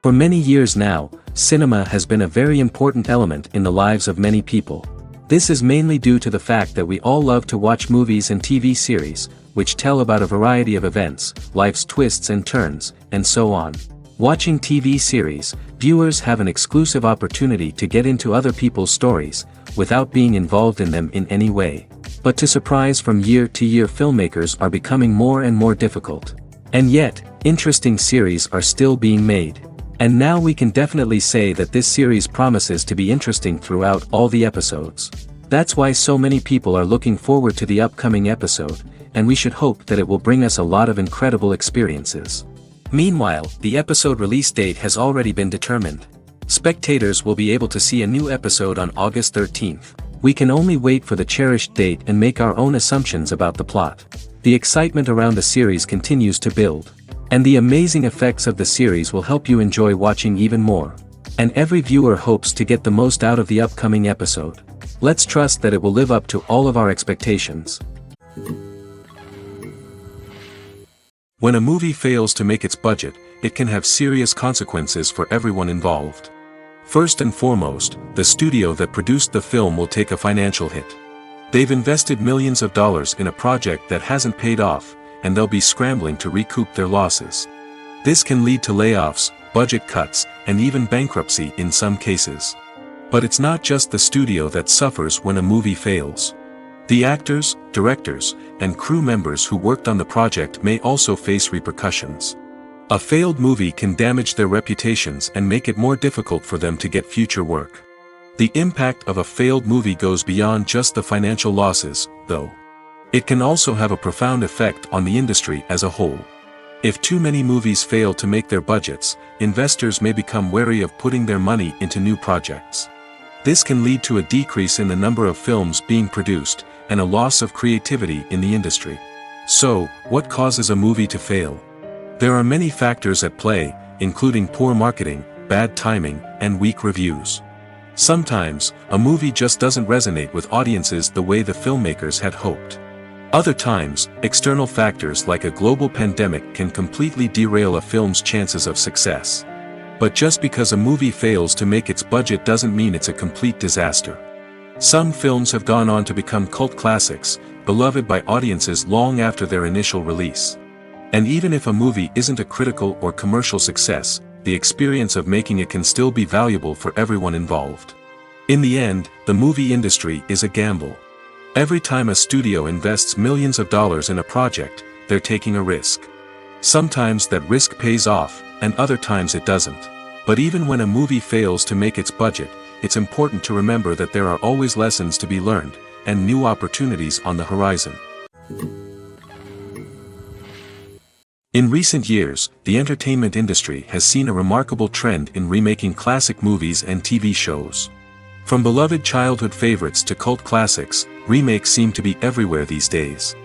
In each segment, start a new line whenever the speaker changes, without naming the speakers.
For many years now, cinema has been a very important element in the lives of many people. This is mainly due to the fact that we all love to watch movies and TV series, which tell about a variety of events, life's twists and turns, and so on. Watching TV series, viewers have an exclusive opportunity to get into other people's stories, without being involved in them in any way. But to surprise from year to year, filmmakers are becoming more and more difficult. And yet, interesting series are still being made. And now we can definitely say that this series promises to be interesting throughout all the episodes. That's why so many people are looking forward to the upcoming episode, and we should hope that it will bring us a lot of incredible experiences. Meanwhile, the episode release date has already been determined. Spectators will be able to see a new episode on August 13th. We can only wait for the cherished date and make our own assumptions about the plot. The excitement around the series continues to build. And the amazing effects of the series will help you enjoy watching even more. And every viewer hopes to get the most out of the upcoming episode. Let's trust that it will live up to all of our expectations. When a movie fails to make its budget, it can have serious consequences for everyone involved. First and foremost, the studio that produced the film will take a financial hit. They've invested millions of dollars in a project that hasn't paid off, and they'll be scrambling to recoup their losses. This can lead to layoffs, budget cuts, and even bankruptcy in some cases. But it's not just the studio that suffers when a movie fails. The actors, directors, and crew members who worked on the project may also face repercussions. A failed movie can damage their reputations and make it more difficult for them to get future work. The impact of a failed movie goes beyond just the financial losses, though. It can also have a profound effect on the industry as a whole. If too many movies fail to make their budgets, investors may become wary of putting their money into new projects. This can lead to a decrease in the number of films being produced, and a loss of creativity in the industry. So, what causes a movie to fail? There are many factors at play, including poor marketing, bad timing, and weak reviews. Sometimes, a movie just doesn't resonate with audiences the way the filmmakers had hoped. Other times, external factors like a global pandemic can completely derail a film's chances of success. But just because a movie fails to make its budget doesn't mean it's a complete disaster. Some films have gone on to become cult classics, beloved by audiences long after their initial release. And even if a movie isn't a critical or commercial success, the experience of making it can still be valuable for everyone involved. In the end, the movie industry is a gamble. Every time a studio invests millions of dollars in a project, they're taking a risk. Sometimes that risk pays off, and other times it doesn't. But even when a movie fails to make its budget, it's important to remember that there are always lessons to be learned, and new opportunities on the horizon. In recent years, the entertainment industry has seen a remarkable trend in remaking classic movies and TV shows. From beloved childhood favorites to cult classics, remakes seem to be everywhere these days.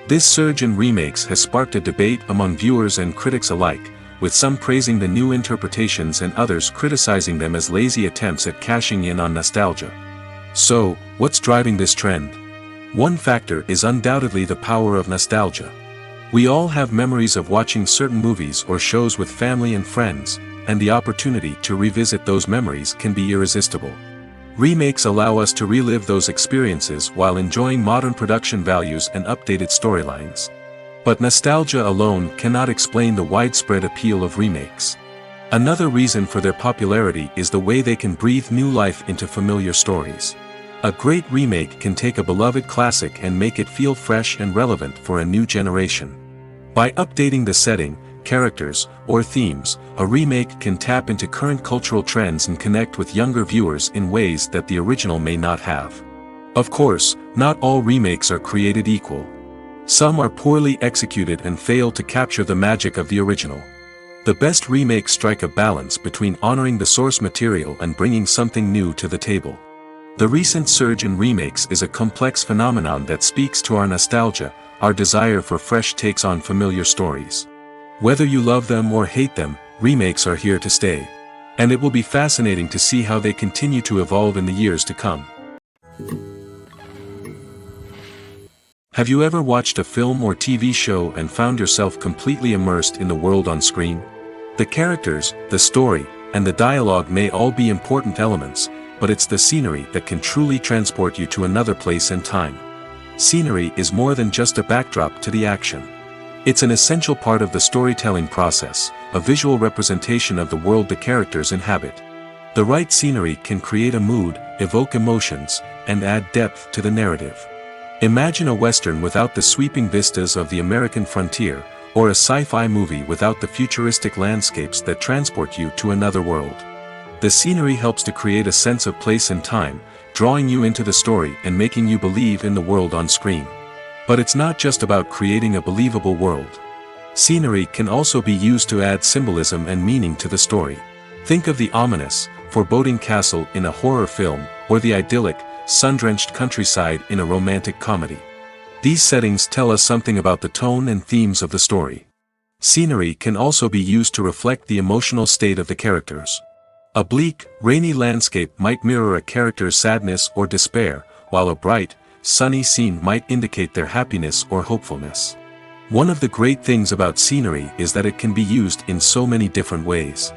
This surge in remakes has sparked a debate among viewers and critics alike, with some praising the new interpretations and others criticizing them as lazy attempts at cashing in on nostalgia. So, what's driving this trend? One factor is undoubtedly the power of nostalgia. We all have memories of watching certain movies or shows with family and friends, and the opportunity to revisit those memories can be irresistible. Remakes allow us to relive those experiences while enjoying modern production values and updated storylines. But nostalgia alone cannot explain the widespread appeal of remakes. Another reason for their popularity is the way they can breathe new life into familiar stories. A great remake can take a beloved classic and make it feel fresh and relevant for a new generation. By updating the setting, characters, or themes, a remake can tap into current cultural trends and connect with younger viewers in ways that the original may not have. Of course, not all remakes are created equal. Some are poorly executed and fail to capture the magic of the original. The best remakes strike a balance between honoring the source material and bringing something new to the table. The recent surge in remakes is a complex phenomenon that speaks to our nostalgia, our desire for fresh takes on familiar stories. Whether you love them or hate them, remakes are here to stay. And it will be fascinating to see how they continue to evolve in the years to come. Have you ever watched a film or TV show and found yourself completely immersed in the world on screen? The characters, the story, and the dialogue may all be important elements, but it's the scenery that can truly transport you to another place and time. Scenery is more than just a backdrop to the action. It's an essential part of the storytelling process, a visual representation of the world the characters inhabit. The right scenery can create a mood, evoke emotions, and add depth to the narrative. Imagine a Western without the sweeping vistas of the American frontier, or a sci-fi movie without the futuristic landscapes that transport you to another world. The scenery helps to create a sense of place and time, drawing you into the story and making you believe in the world on screen. But it's not just about creating a believable world. Scenery can also be used to add symbolism and meaning to the story. Think of the ominous, foreboding castle in a horror film, or the idyllic, sun-drenched countryside in a romantic comedy. These settings tell us something about the tone and themes of the story. Scenery can also be used to reflect the emotional state of the characters. A bleak, rainy landscape might mirror a character's sadness or despair, while a bright, sunny scene might indicate their happiness or hopefulness. One of the great things about scenery is that it can be used in so many different ways.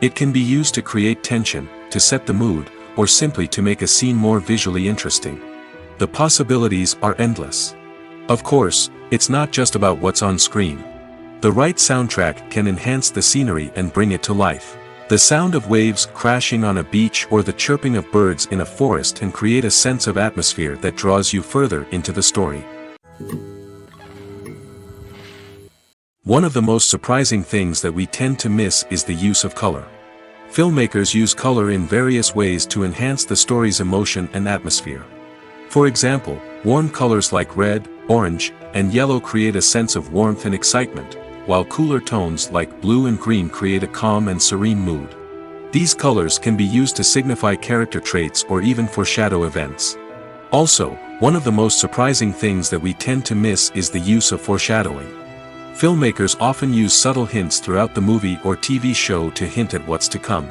It can be used to create tension, to set the mood, or simply to make a scene more visually interesting. The possibilities are endless. Of course, it's not just about what's on screen. The right soundtrack can enhance the scenery and bring it to life. The sound of waves crashing on a beach or the chirping of birds in a forest can create a sense of atmosphere that draws you further into the story. One of the most surprising things that we tend to miss is the use of color. Filmmakers use color in various ways to enhance the story's emotion and atmosphere. For example, warm colors like red, orange, and yellow create a sense of warmth and excitement, while cooler tones like blue and green create a calm and serene mood. These colors can be used to signify character traits or even foreshadow events. Also, one of the most surprising things that we tend to miss is the use of foreshadowing. Filmmakers often use subtle hints throughout the movie or TV show to hint at what's to come.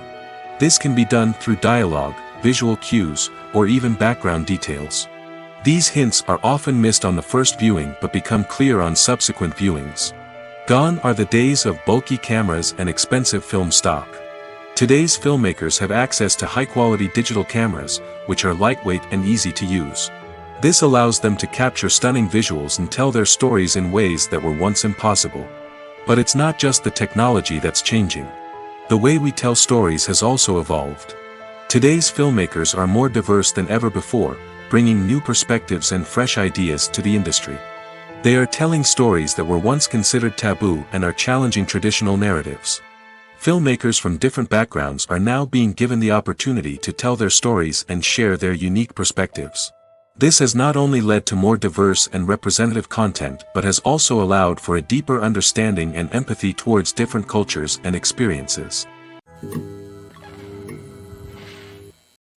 This can be done through dialogue, visual cues, or even background details. These hints are often missed on the first viewing but become clear on subsequent viewings. Gone are the days of bulky cameras and expensive film stock. Today's filmmakers have access to high-quality digital cameras, which are lightweight and easy to use. This allows them to capture stunning visuals and tell their stories in ways that were once impossible. But it's not just the technology that's changing. The way we tell stories has also evolved. Today's filmmakers are more diverse than ever before, bringing new perspectives and fresh ideas to the industry. They are telling stories that were once considered taboo and are challenging traditional narratives. Filmmakers from different backgrounds are now being given the opportunity to tell their stories and share their unique perspectives. This has not only led to more diverse and representative content but has also allowed for a deeper understanding and empathy towards different cultures and experiences.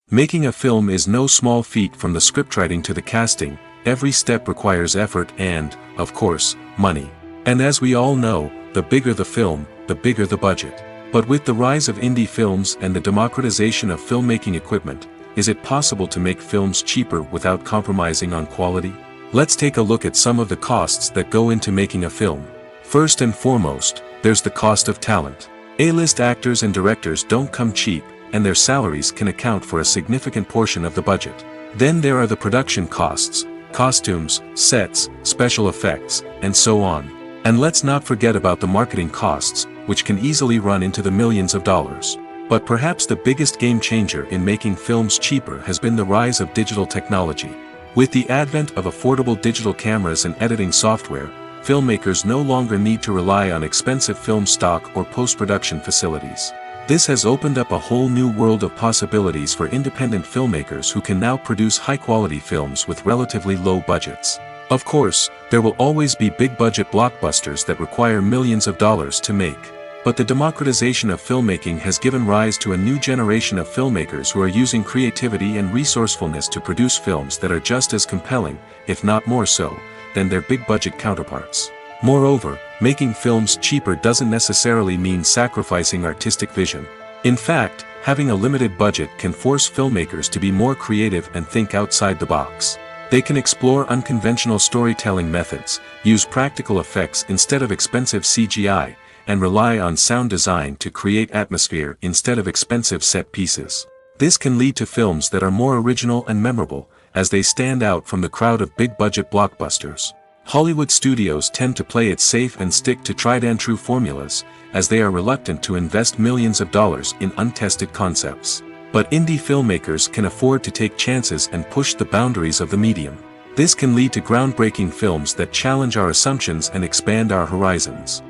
Making a film is no small feat. From the scriptwriting to the casting, every step requires effort and, of course, money. And as we all know, the bigger the film, the bigger the budget. But with the rise of indie films and the democratization of filmmaking equipment, is it possible to make films cheaper without compromising on quality? Let's take a look at some of the costs that go into making a film. First and foremost, there's the cost of talent. A-list actors and directors don't come cheap, and their salaries can account for a significant portion of the budget. Then there are the production costs, costumes, sets, special effects, and so on. And let's not forget about the marketing costs, which can easily run into the millions of dollars. But perhaps the biggest game changer in making films cheaper has been the rise of digital technology. With the advent of affordable digital cameras and editing software, filmmakers no longer need to rely on expensive film stock or post-production facilities. This has opened up a whole new world of possibilities for independent filmmakers who can now produce high-quality films with relatively low budgets. Of course, there will always be big-budget blockbusters that require millions of dollars to make. But the democratization of filmmaking has given rise to a new generation of filmmakers who are using creativity and resourcefulness to produce films that are just as compelling, if not more so, than their big-budget counterparts. Moreover, making films cheaper doesn't necessarily mean sacrificing artistic vision. In fact, having a limited budget can force filmmakers to be more creative and think outside the box. They can explore unconventional storytelling methods, use practical effects instead of expensive CGI, and rely on sound design to create atmosphere instead of expensive set pieces. This can lead to films that are more original and memorable, as they stand out from the crowd of big-budget blockbusters. Hollywood studios tend to play it safe and stick to tried-and-true formulas, as they are reluctant to invest millions of dollars in untested concepts. But indie filmmakers can afford to take chances and push the boundaries of the medium. This can lead to groundbreaking films that challenge our assumptions and expand our horizons.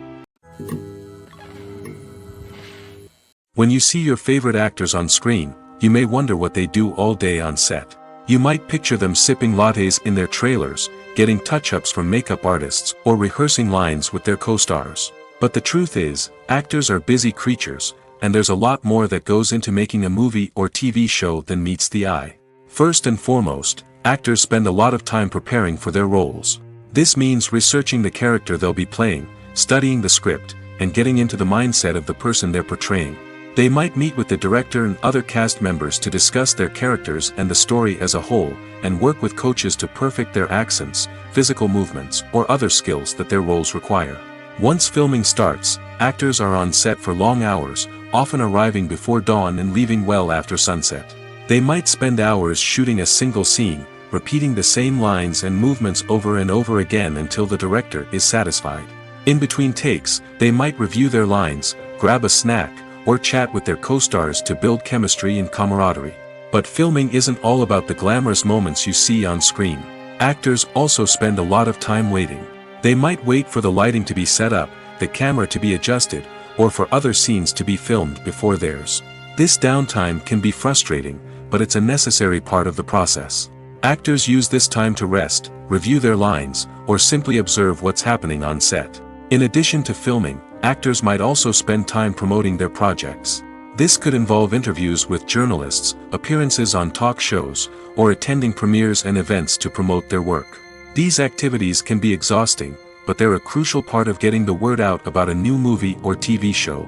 When you see your favorite actors on screen, you may wonder what they do all day on set. You might picture them sipping lattes in their trailers, getting touch-ups from makeup artists, or rehearsing lines with their co-stars. But the truth is, actors are busy creatures, and there's a lot more that goes into making a movie or TV show than meets the eye. First and foremost, actors spend a lot of time preparing for their roles. This means researching the character they'll be playing, studying the script, and getting into the mindset of the person they're portraying. They might meet with the director and other cast members to discuss their characters and the story as a whole, and work with coaches to perfect their accents, physical movements, or other skills that their roles require. Once filming starts, actors are on set for long hours, often arriving before dawn and leaving well after sunset. They might spend hours shooting a single scene, repeating the same lines and movements over and over again until the director is satisfied. In between takes, they might review their lines, grab a snack, or chat with their co-stars to build chemistry and camaraderie. But filming isn't all about the glamorous moments you see on screen. Actors also spend a lot of time waiting. They might wait for the lighting to be set up, the camera to be adjusted, or for other scenes to be filmed before theirs. This downtime can be frustrating, but it's a necessary part of the process. Actors use this time to rest, review their lines, or simply observe what's happening on set. In addition to filming, actors might also spend time promoting their projects. This could involve interviews with journalists, appearances on talk shows, or attending premieres and events to promote their work. These activities can be exhausting, but they're a crucial part of getting the word out about a new movie or TV show.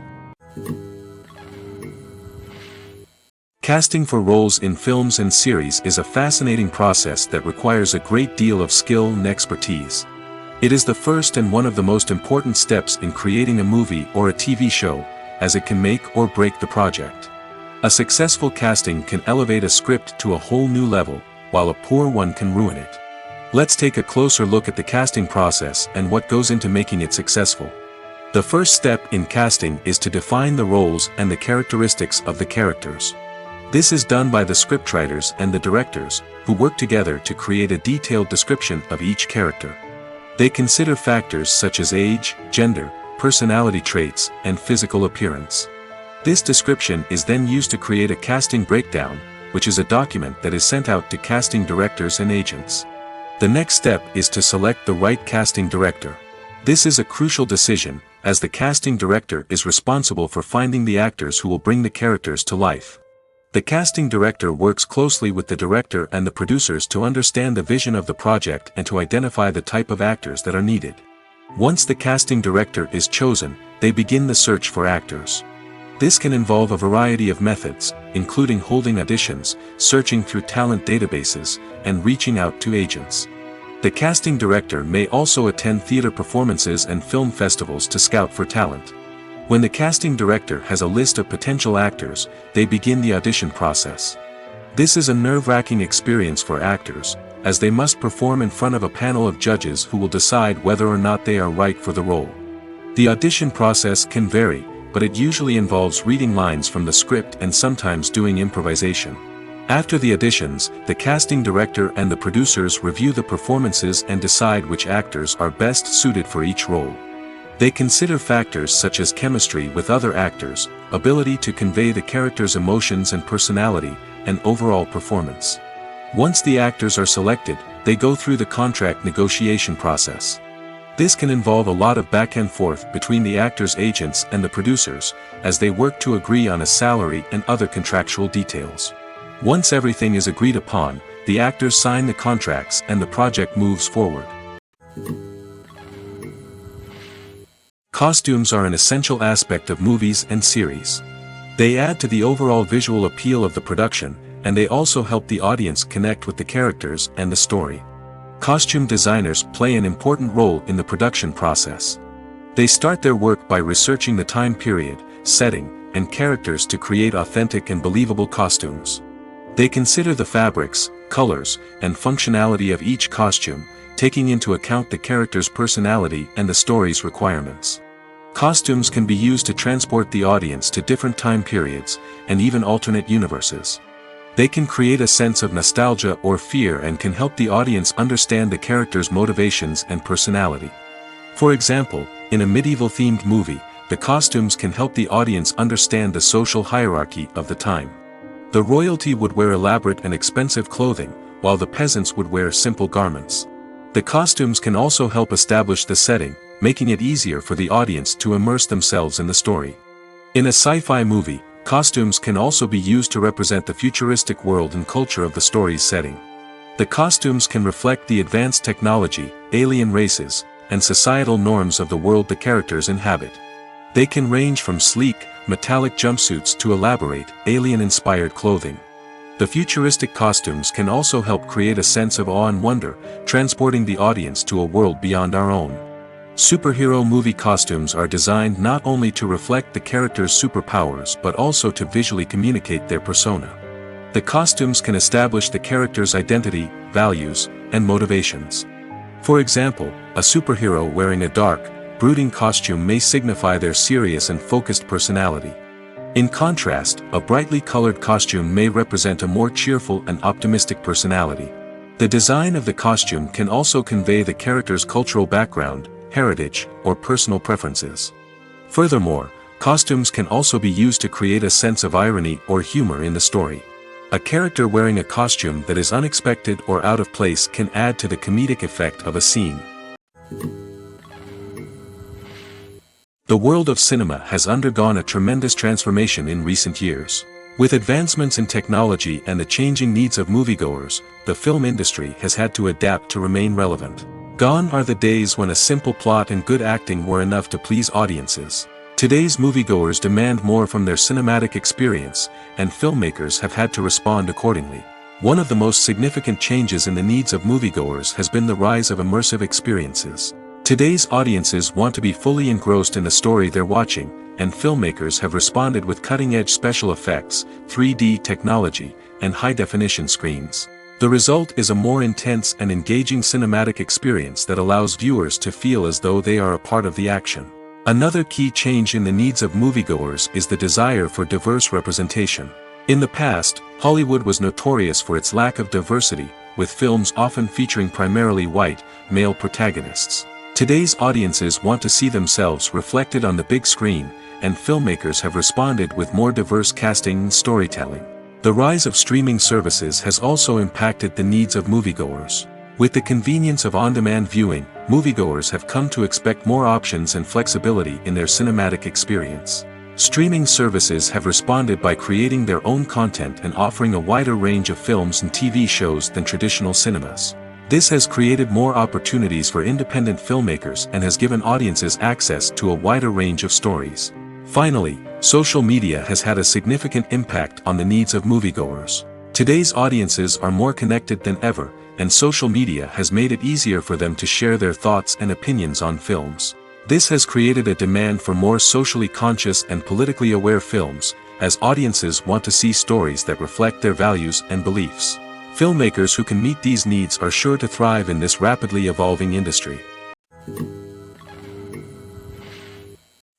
Casting for roles in films and series is a fascinating process that requires a great deal of skill and expertise. It is the first and one of the most important steps in creating a movie or a TV show, as it can make or break the project. A successful casting can elevate a script to a whole new level, while a poor one can ruin it. Let's take a closer look at the casting process and what goes into making it successful. The first step in casting is to define the roles and the characteristics of the characters. This is done by the scriptwriters and the directors, who work together to create a detailed description of each character. They consider factors such as age, gender, personality traits, and physical appearance. This description is then used to create a casting breakdown, which is a document that is sent out to casting directors and agents. The next step is to select the right casting director. This is a crucial decision, as the casting director is responsible for finding the actors who will bring the characters to life. The casting director works closely with the director and the producers to understand the vision of the project and to identify the type of actors that are needed. Once the casting director is chosen, they begin the search for actors. This can involve a variety of methods, including holding auditions, searching through talent databases, and reaching out to agents. The casting director may also attend theater performances and film festivals to scout for talent. When the casting director has a list of potential actors, they begin the audition process. This is a nerve-wracking experience for actors, as they must perform in front of a panel of judges who will decide whether or not they are right for the role. The audition process can vary, but it usually involves reading lines from the script and sometimes doing improvisation. After the auditions, the casting director and the producers review the performances and decide which actors are best suited for each role. They consider factors such as chemistry with other actors, ability to convey the character's emotions and personality, and overall performance. Once the actors are selected, they go through the contract negotiation process. This can involve a lot of back and forth between the actors' agents and the producers, as they work to agree on a salary and other contractual details. Once everything is agreed upon, the actors sign the contracts and the project moves forward. Costumes are an essential aspect of movies and series. They add to the overall visual appeal of the production, and they also help the audience connect with the characters and the story. Costume designers play an important role in the production process. They start their work by researching the time period, setting, and characters to create authentic and believable costumes. They consider the fabrics, colors, and functionality of each costume, taking into account the character's personality and the story's requirements. Costumes can be used to transport the audience to different time periods, and even alternate universes. They can create a sense of nostalgia or fear and can help the audience understand the character's motivations and personality. For example, in a medieval-themed movie, the costumes can help the audience understand the social hierarchy of the time. The royalty would wear elaborate and expensive clothing, while the peasants would wear simple garments. The costumes can also help establish the setting, making it easier for the audience to immerse themselves in the story. In a sci-fi movie, costumes can also be used to represent the futuristic world and culture of the story's setting. The costumes can reflect the advanced technology, alien races, and societal norms of the world the characters inhabit. They can range from sleek, metallic jumpsuits to elaborate, alien-inspired clothing. The futuristic costumes can also help create a sense of awe and wonder, transporting the audience to a world beyond our own. Superhero movie costumes are designed not only to reflect the character's superpowers but also to visually communicate their persona. The costumes can establish the character's identity, values, and motivations. For example, a superhero wearing a dark, brooding costume may signify their serious and focused personality. In contrast, a brightly colored costume may represent a more cheerful and optimistic personality. The design of the costume can also convey the character's cultural background, heritage, or personal preferences. Furthermore, costumes can also be used to create a sense of irony or humor in the story. A character wearing a costume that is unexpected or out of place can add to the comedic effect of a scene. The world of cinema has undergone a tremendous transformation in recent years. With advancements in technology and the changing needs of moviegoers, the film industry has had to adapt to remain relevant. Gone are the days when a simple plot and good acting were enough to please audiences. Today's moviegoers demand more from their cinematic experience, and filmmakers have had to respond accordingly. One of the most significant changes in the needs of moviegoers has been the rise of immersive experiences. Today's audiences want to be fully engrossed in the story they're watching, and filmmakers have responded with cutting-edge special effects, 3D technology, and high-definition screens. The result is a more intense and engaging cinematic experience that allows viewers to feel as though they are a part of the action. Another key change in the needs of moviegoers is the desire for diverse representation. In the past, Hollywood was notorious for its lack of diversity, with films often featuring primarily white, male protagonists. Today's audiences want to see themselves reflected on the big screen, and filmmakers have responded with more diverse casting and storytelling. The rise of streaming services has also impacted the needs of moviegoers. With the convenience of on-demand viewing, moviegoers have come to expect more options and flexibility in their cinematic experience. Streaming services have responded by creating their own content and offering a wider range of films and TV shows than traditional cinemas. This has created more opportunities for independent filmmakers and has given audiences access to a wider range of stories. Finally, social media has had a significant impact on the needs of moviegoers. Today's audiences are more connected than ever, and social media has made it easier for them to share their thoughts and opinions on films. This has created a demand for more socially conscious and politically aware films, as audiences want to see stories that reflect their values and beliefs. Filmmakers who can meet these needs are sure to thrive in this rapidly evolving industry.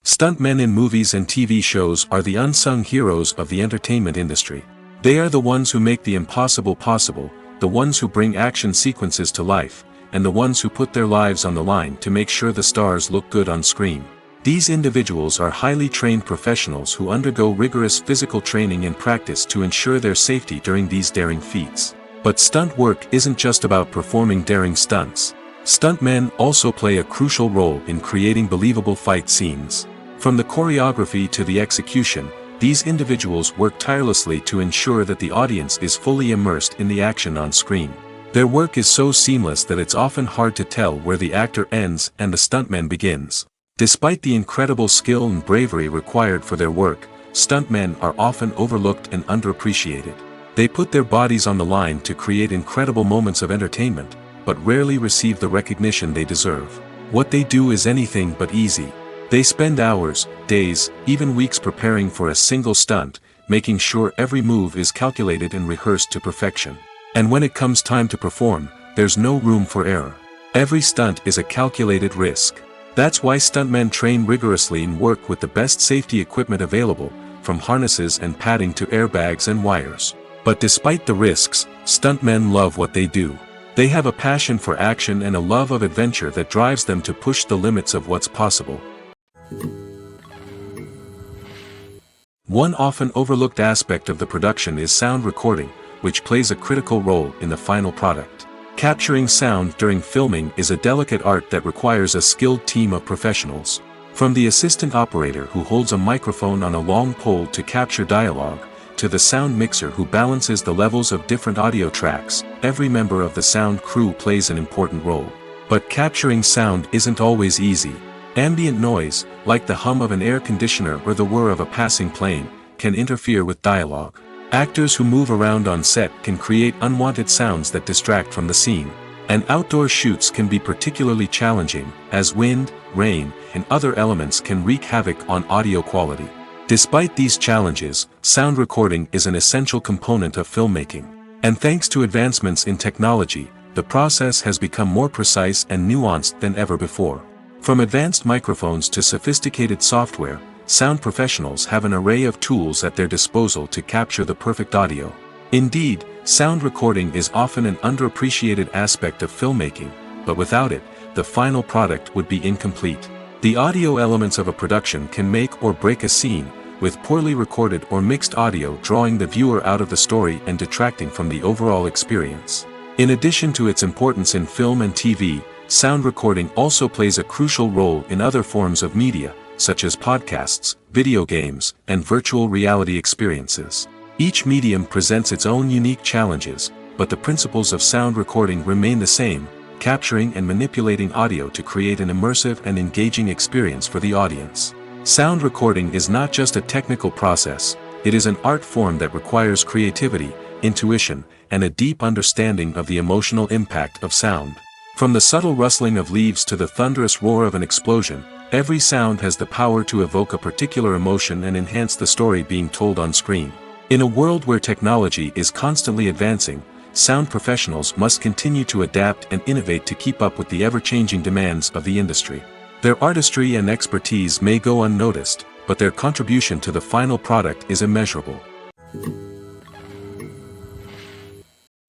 Stuntmen in movies and TV shows are the unsung heroes of the entertainment industry. They are the ones who make the impossible possible, the ones who bring action sequences to life, and the ones who put their lives on the line to make sure the stars look good on screen. These individuals are highly trained professionals who undergo rigorous physical training and practice to ensure their safety during these daring feats. But stunt work isn't just about performing daring stunts. Stuntmen also play a crucial role in creating believable fight scenes. From the choreography to the execution, these individuals work tirelessly to ensure that the audience is fully immersed in the action on screen. Their work is so seamless that it's often hard to tell where the actor ends and the stuntman begins. Despite the incredible skill and bravery required for their work, stuntmen are often overlooked and underappreciated. They put their bodies on the line to create incredible moments of entertainment, but rarely receive the recognition they deserve. What they do is anything but easy. They spend hours, days, even weeks preparing for a single stunt, making sure every move is calculated and rehearsed to perfection. And when it comes time to perform, there's no room for error. Every stunt is a calculated risk. That's why stuntmen train rigorously and work with the best safety equipment available, from harnesses and padding to airbags and wires. But despite the risks, stuntmen love what they do. They have a passion for action and a love of adventure that drives them to push the limits of what's possible. One often overlooked aspect of the production is sound recording, which plays a critical role in the final product. Capturing sound during filming is a delicate art that requires a skilled team of professionals. From the assistant operator who holds a microphone on a long pole to capture dialogue, to the sound mixer who balances the levels of different audio tracks, every member of the sound crew plays an important role. But capturing sound isn't always easy. Ambient noise, like the hum of an air conditioner or the whir of a passing plane, can interfere with dialogue. Actors who move around on set can create unwanted sounds that distract from the scene. And outdoor shoots can be particularly challenging, as wind, rain, and other elements can wreak havoc on audio quality. Despite these challenges, sound recording is an essential component of filmmaking. And thanks to advancements in technology, the process has become more precise and nuanced than ever before. From advanced microphones to sophisticated software, sound professionals have an array of tools at their disposal to capture the perfect audio. Indeed, sound recording is often an underappreciated aspect of filmmaking, but without it, the final product would be incomplete. The audio elements of a production can make or break a scene, with poorly recorded or mixed audio drawing the viewer out of the story and detracting from the overall experience. In addition to its importance in film and TV, sound recording also plays a crucial role in other forms of media, such as podcasts, video games, and virtual reality experiences. Each medium presents its own unique challenges, but the principles of sound recording remain the same: capturing and manipulating audio to create an immersive and engaging experience for the audience. Sound recording is not just a technical process, it is an art form that requires creativity, intuition, and a deep understanding of the emotional impact of sound. From the subtle rustling of leaves to the thunderous roar of an explosion, every sound has the power to evoke a particular emotion and enhance the story being told on screen. In a world where technology is constantly advancing, sound professionals must continue to adapt and innovate to keep up with the ever-changing demands of the industry. Their artistry and expertise may go unnoticed, but their contribution to the final product is immeasurable.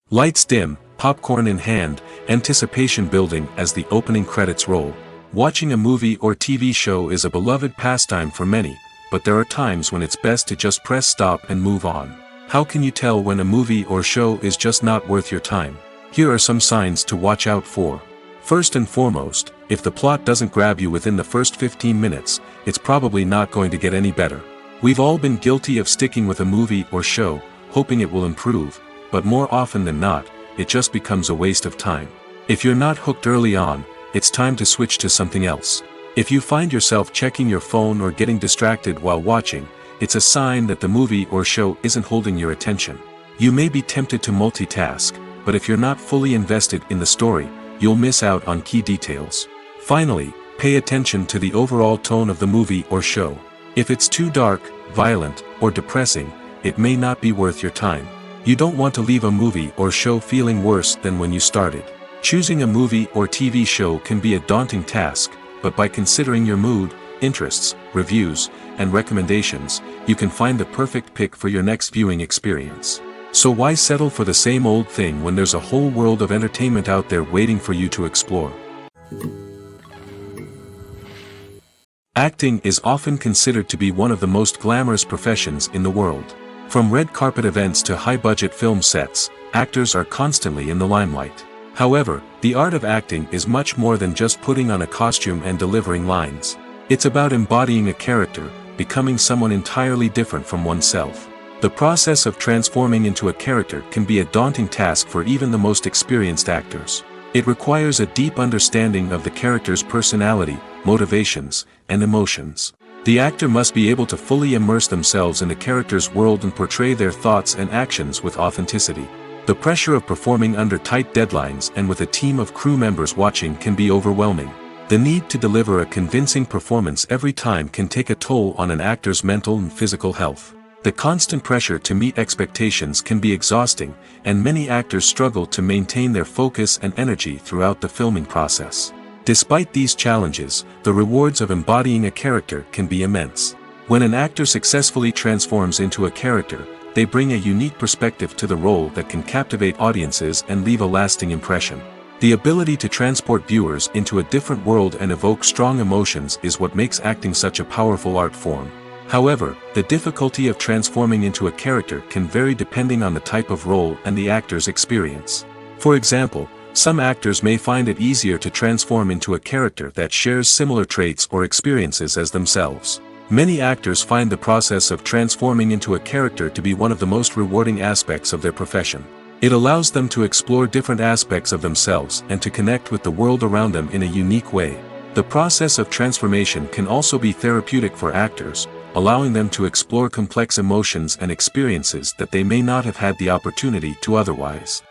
Lights dim, popcorn in hand, anticipation building as the opening credits roll. Watching a movie or TV show is a beloved pastime for many, but there are times when it's best to just press stop and move on. How can you tell when a movie or show is just not worth your time? Here are some signs to watch out for. First and foremost, if the plot doesn't grab you within the first 15 minutes, it's probably not going to get any better. We've all been guilty of sticking with a movie or show, hoping it will improve, but more often than not, it just becomes a waste of time. If you're not hooked early on, it's time to switch to something else. If you find yourself checking your phone or getting distracted while watching, it's a sign that the movie or show isn't holding your attention. You may be tempted to multitask, but if you're not fully invested in the story, you'll miss out on key details. Finally, pay attention to the overall tone of the movie or show. If it's too dark, violent, or depressing, it may not be worth your time. You don't want to leave a movie or show feeling worse than when you started. Choosing a movie or TV show can be a daunting task, but by considering your mood, interests, reviews, and recommendations, you can find the perfect pick for your next viewing experience. So why settle for the same old thing when there's a whole world of entertainment out there waiting for you to explore? Acting is often considered to be one of the most glamorous professions in the world. From red carpet events to high-budget film sets, actors are constantly in the limelight. However, the art of acting is much more than just putting on a costume and delivering lines. It's about embodying a character, becoming someone entirely different from oneself. The process of transforming into a character can be a daunting task for even the most experienced actors. It requires a deep understanding of the character's personality, motivations, and emotions. The actor must be able to fully immerse themselves in the character's world and portray their thoughts and actions with authenticity. The pressure of performing under tight deadlines and with a team of crew members watching can be overwhelming. The need to deliver a convincing performance every time can take a toll on an actor's mental and physical health. The constant pressure to meet expectations can be exhausting, and many actors struggle to maintain their focus and energy throughout the filming process. Despite these challenges, the rewards of embodying a character can be immense. When an actor successfully transforms into a character, they bring a unique perspective to the role that can captivate audiences and leave a lasting impression. The ability to transport viewers into a different world and evoke strong emotions is what makes acting such a powerful art form. However, the difficulty of transforming into a character can vary depending on the type of role and the actor's experience. For example, some actors may find it easier to transform into a character that shares similar traits or experiences as themselves. Many actors find the process of transforming into a character to be one of the most rewarding aspects of their profession. It allows them to explore different aspects of themselves and to connect with the world around them in a unique way. The process of transformation can also be therapeutic for actors, allowing them to explore complex emotions and experiences that they may not have had the opportunity to otherwise.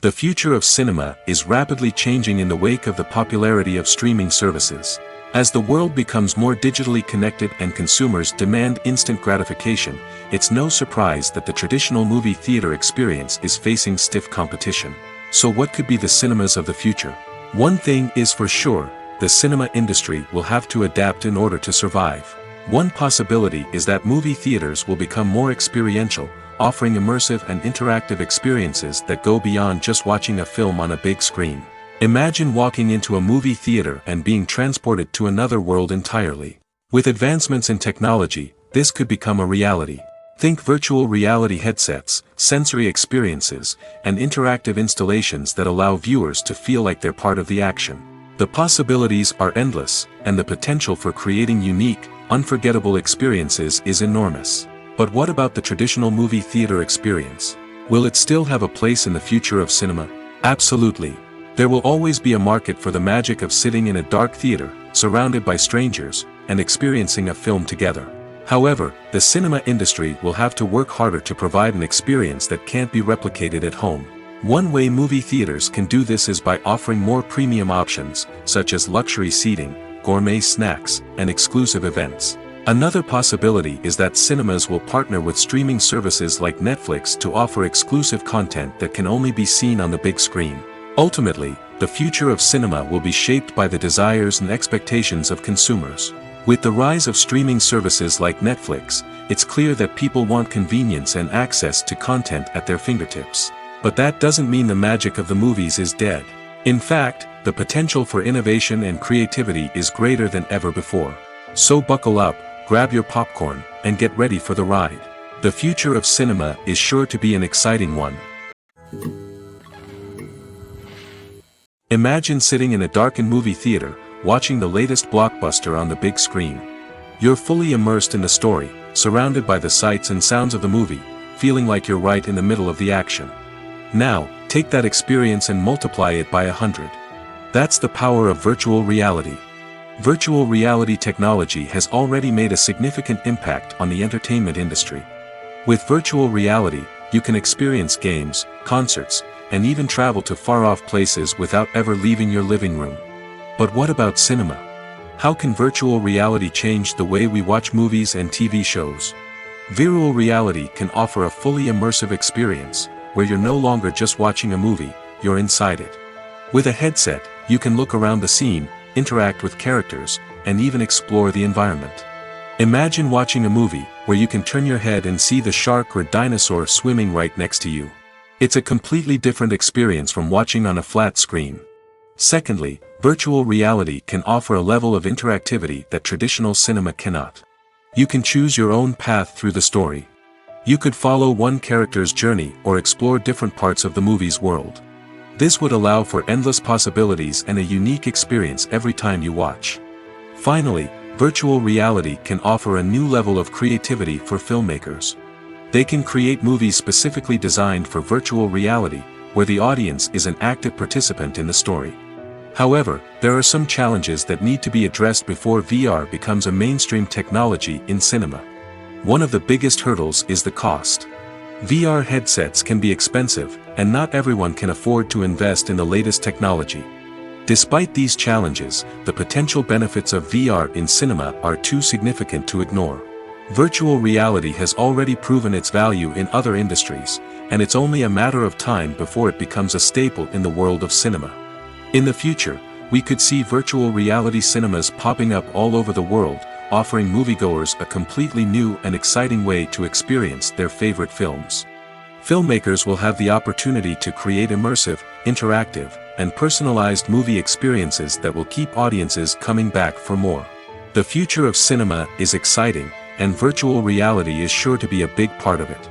The future of cinema is rapidly changing in the wake of the popularity of streaming services. As the world becomes more digitally connected and consumers demand instant gratification, it's no surprise that the traditional movie theater experience is facing stiff competition. So what could be the cinemas of the future? One thing is for sure, the cinema industry will have to adapt in order to survive. One possibility is that movie theaters will become more experiential, offering immersive and interactive experiences that go beyond just watching a film on a big screen. Imagine walking into a movie theater and being transported to another world entirely. With advancements in technology, this could become a reality. Think virtual reality headsets, sensory experiences, and interactive installations that allow viewers to feel like they're part of the action. The possibilities are endless, and the potential for creating unique, unforgettable experiences is enormous. But what about the traditional movie theater experience? Will it still have a place in the future of cinema? Absolutely. There will always be a market for the magic of sitting in a dark theater, surrounded by strangers, and experiencing a film together. However, the cinema industry will have to work harder to provide an experience that can't be replicated at home. One way movie theaters can do this is by offering more premium options, such as luxury seating, gourmet snacks, and exclusive events. Another possibility is that cinemas will partner with streaming services like Netflix to offer exclusive content that can only be seen on the big screen. Ultimately, the future of cinema will be shaped by the desires and expectations of consumers. With the rise of streaming services like Netflix, it's clear that people want convenience and access to content at their fingertips. But that doesn't mean the magic of the movies is dead. In fact, the potential for innovation and creativity is greater than ever before. So buckle up, grab your popcorn, and get ready for the ride. The future of cinema is sure to be an exciting one. Imagine sitting in a darkened movie theater, watching the latest blockbuster on the big screen. You're fully immersed in the story, surrounded by the sights and sounds of the movie, feeling like you're right in the middle of the action. Now, take that experience and multiply it by 100. That's the power of virtual reality. Virtual reality technology has already made a significant impact on the entertainment industry. With virtual reality, you can experience games, concerts, and even travel to far-off places without ever leaving your living room. But what about cinema? How can virtual reality change the way we watch movies and TV shows? Virtual reality can offer a fully immersive experience, where you're no longer just watching a movie, you're inside it. With a headset, you can look around the scene, interact with characters, and even explore the environment. Imagine watching a movie where you can turn your head and see the shark or dinosaur swimming right next to you. It's a completely different experience from watching on a flat screen. Secondly, virtual reality can offer a level of interactivity that traditional cinema cannot. You can choose your own path through the story. You could follow one character's journey or explore different parts of the movie's world. This would allow for endless possibilities and a unique experience every time you watch. Finally, virtual reality can offer a new level of creativity for filmmakers. They can create movies specifically designed for virtual reality, where the audience is an active participant in the story. However, there are some challenges that need to be addressed before VR becomes a mainstream technology in cinema. One of the biggest hurdles is the cost. VR headsets can be expensive, and not everyone can afford to invest in the latest technology. Despite these challenges, the potential benefits of VR in cinema are too significant to ignore. Virtual reality has already proven its value in other industries, and it's only a matter of time before it becomes a staple in the world of cinema. In the future, we could see virtual reality cinemas popping up all over the world, offering moviegoers a completely new and exciting way to experience their favorite films. Filmmakers will have the opportunity to create immersive, interactive, and personalized movie experiences that will keep audiences coming back for more. The future of cinema is exciting, and virtual reality is sure to be a big part of it.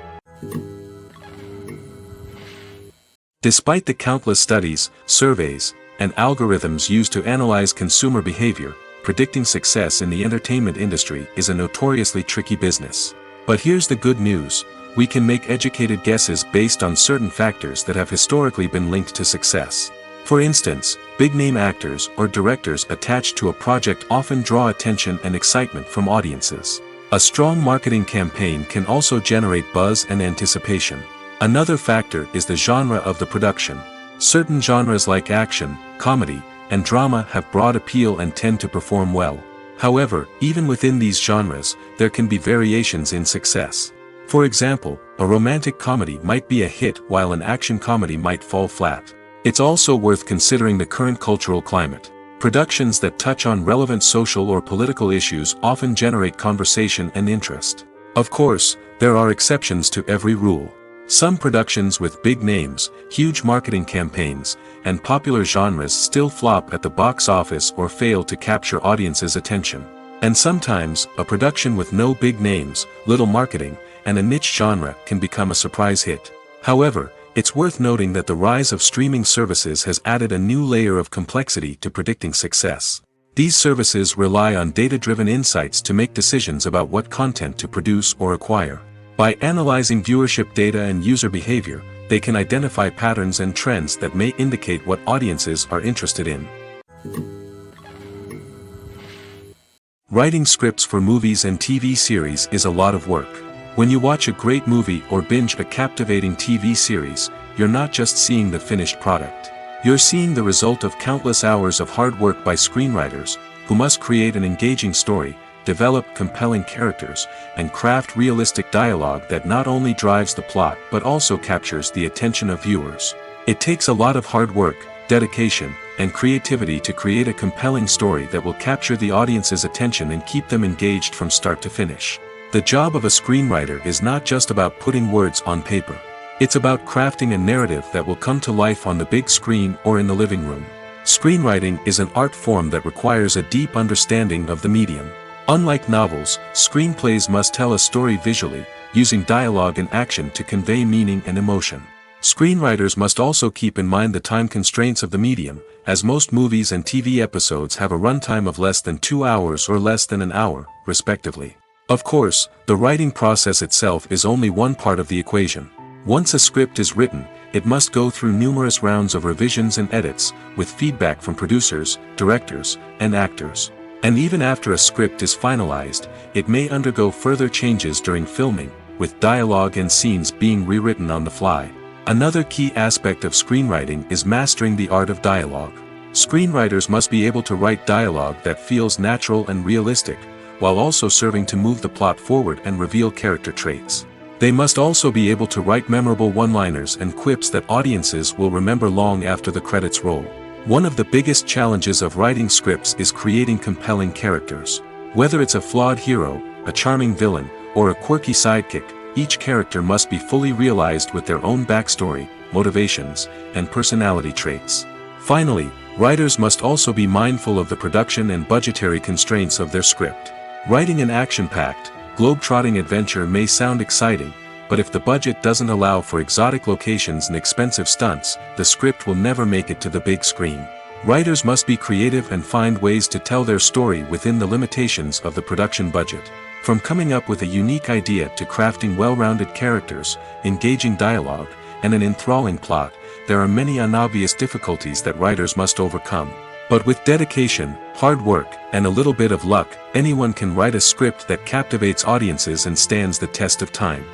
Despite the countless studies, surveys, and algorithms used to analyze consumer behavior, predicting success in the entertainment industry is a notoriously tricky business. But here's the good news: we can make educated guesses based on certain factors that have historically been linked to success. For instance, big-name actors or directors attached to a project often draw attention and excitement from audiences. A strong marketing campaign can also generate buzz and anticipation. Another factor is the genre of the production. Certain genres like action, comedy, and drama have broad appeal and tend to perform well. However, even within these genres, there can be variations in success. For example, a romantic comedy might be a hit while an action comedy might fall flat. It's also worth considering the current cultural climate. Productions that touch on relevant social or political issues often generate conversation and interest. Of course, there are exceptions to every rule. Some productions with big names, huge marketing campaigns, and popular genres still flop at the box office or fail to capture audiences' attention. And sometimes, a production with no big names, little marketing, and a niche genre can become a surprise hit. However, it's worth noting that the rise of streaming services has added a new layer of complexity to predicting success. These services rely on data-driven insights to make decisions about what content to produce or acquire. By analyzing viewership data and user behavior, they can identify patterns and trends that may indicate what audiences are interested in. Writing scripts for movies and TV series is a lot of work. When you watch a great movie or binge a captivating TV series, you're not just seeing the finished product. You're seeing the result of countless hours of hard work by screenwriters, who must create an engaging story, develop compelling characters, and craft realistic dialogue that not only drives the plot but also captures the attention of viewers. It takes a lot of hard work, dedication, and creativity to create a compelling story that will capture the audience's attention and keep them engaged from start to finish. The job of a screenwriter is not just about putting words on paper. It's about crafting a narrative that will come to life on the big screen or in the living room. Screenwriting is an art form that requires a deep understanding of the medium. Unlike novels, screenplays must tell a story visually, using dialogue and action to convey meaning and emotion. Screenwriters must also keep in mind the time constraints of the medium, as most movies and TV episodes have a runtime of less than 2 hours or less than an hour, respectively. Of course, the writing process itself is only one part of the equation. Once a script is written, it must go through numerous rounds of revisions and edits, with feedback from producers, directors, and actors. And even after a script is finalized, it may undergo further changes during filming, with dialogue and scenes being rewritten on the fly. Another key aspect of screenwriting is mastering the art of dialogue. Screenwriters must be able to write dialogue that feels natural and realistic, while also serving to move the plot forward and reveal character traits. They must also be able to write memorable one-liners and quips that audiences will remember long after the credits roll. One of the biggest challenges of writing scripts is creating compelling characters. Whether it's a flawed hero, a charming villain, or a quirky sidekick, each character must be fully realized with their own backstory, motivations, and personality traits. Finally, writers must also be mindful of the production and budgetary constraints of their script. Writing an action-packed, globe-trotting adventure may sound exciting, but if the budget doesn't allow for exotic locations and expensive stunts, the script will never make it to the big screen. Writers must be creative and find ways to tell their story within the limitations of the production budget. From coming up with a unique idea to crafting well-rounded characters, engaging dialogue, and an enthralling plot, there are many unobvious difficulties that writers must overcome. But with dedication, hard work, and a little bit of luck, anyone can write a script that captivates audiences and stands the test of time.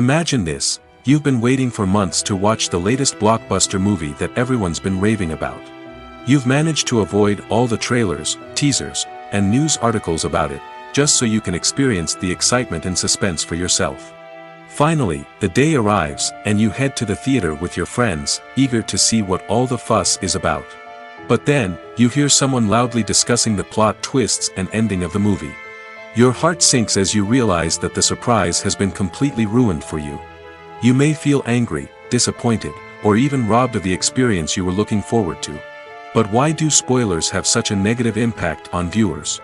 Imagine this, you've been waiting for months to watch the latest blockbuster movie that everyone's been raving about. You've managed to avoid all the trailers, teasers, and news articles about it, just so you can experience the excitement and suspense for yourself. Finally, the day arrives, and you head to the theater with your friends, eager to see what all the fuss is about. But then, you hear someone loudly discussing the plot twists and ending of the movie. Your heart sinks as you realize that the surprise has been completely ruined for you. You may feel angry, disappointed, or even robbed of the experience you were looking forward to. But why do spoilers have such a negative impact on viewers?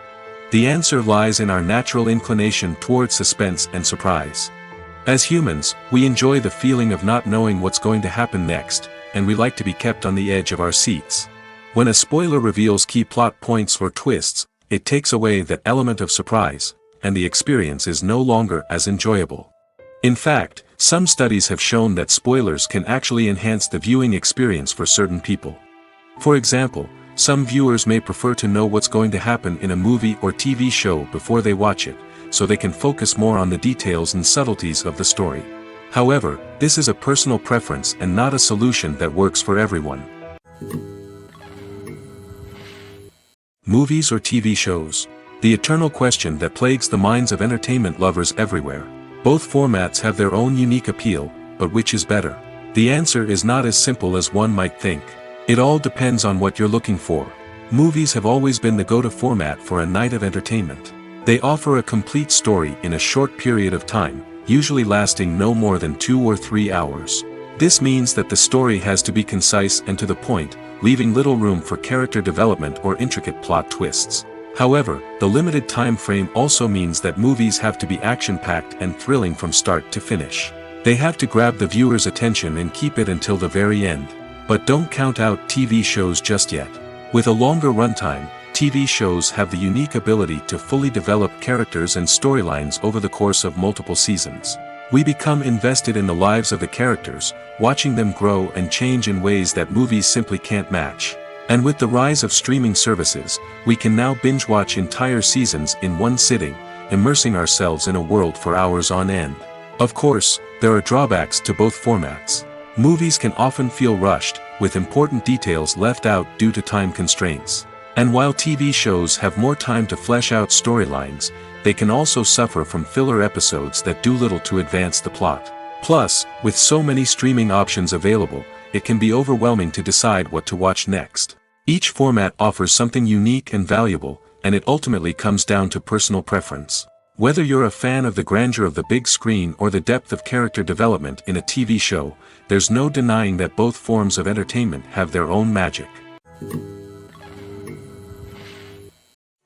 The answer lies in our natural inclination toward suspense and surprise. As humans, we enjoy the feeling of not knowing what's going to happen next, and we like to be kept on the edge of our seats. When a spoiler reveals key plot points or twists, it takes away that element of surprise, and the experience is no longer as enjoyable. In fact, some studies have shown that spoilers can actually enhance the viewing experience for certain people. For example, some viewers may prefer to know what's going to happen in a movie or TV show before they watch it, so they can focus more on the details and subtleties of the story. However, this is a personal preference and not a solution that works for everyone. Movies or TV shows? The eternal question that plagues the minds of entertainment lovers everywhere. Both formats have their own unique appeal, but which is better? The answer is not as simple as one might think. It all depends on what you're looking for. Movies have always been the go-to format for a night of entertainment. They offer a complete story in a short period of time, usually lasting no more than 2 or 3 hours. This means that the story has to be concise and to the point, leaving little room for character development or intricate plot twists. However, the limited time frame also means that movies have to be action-packed and thrilling from start to finish. They have to grab the viewer's attention and keep it until the very end. But don't count out TV shows just yet. With a longer runtime, TV shows have the unique ability to fully develop characters and storylines over the course of multiple seasons. We become invested in the lives of the characters, watching them grow and change in ways that movies simply can't match. And with the rise of streaming services, we can now binge-watch entire seasons in one sitting, immersing ourselves in a world for hours on end. Of course, there are drawbacks to both formats. Movies can often feel rushed, with important details left out due to time constraints. And while TV shows have more time to flesh out storylines, they can also suffer from filler episodes that do little to advance the plot. Plus, with so many streaming options available, it can be overwhelming to decide what to watch next. Each format offers something unique and valuable, and it ultimately comes down to personal preference. Whether you're a fan of the grandeur of the big screen or the depth of character development in a TV show, there's no denying that both forms of entertainment have their own magic.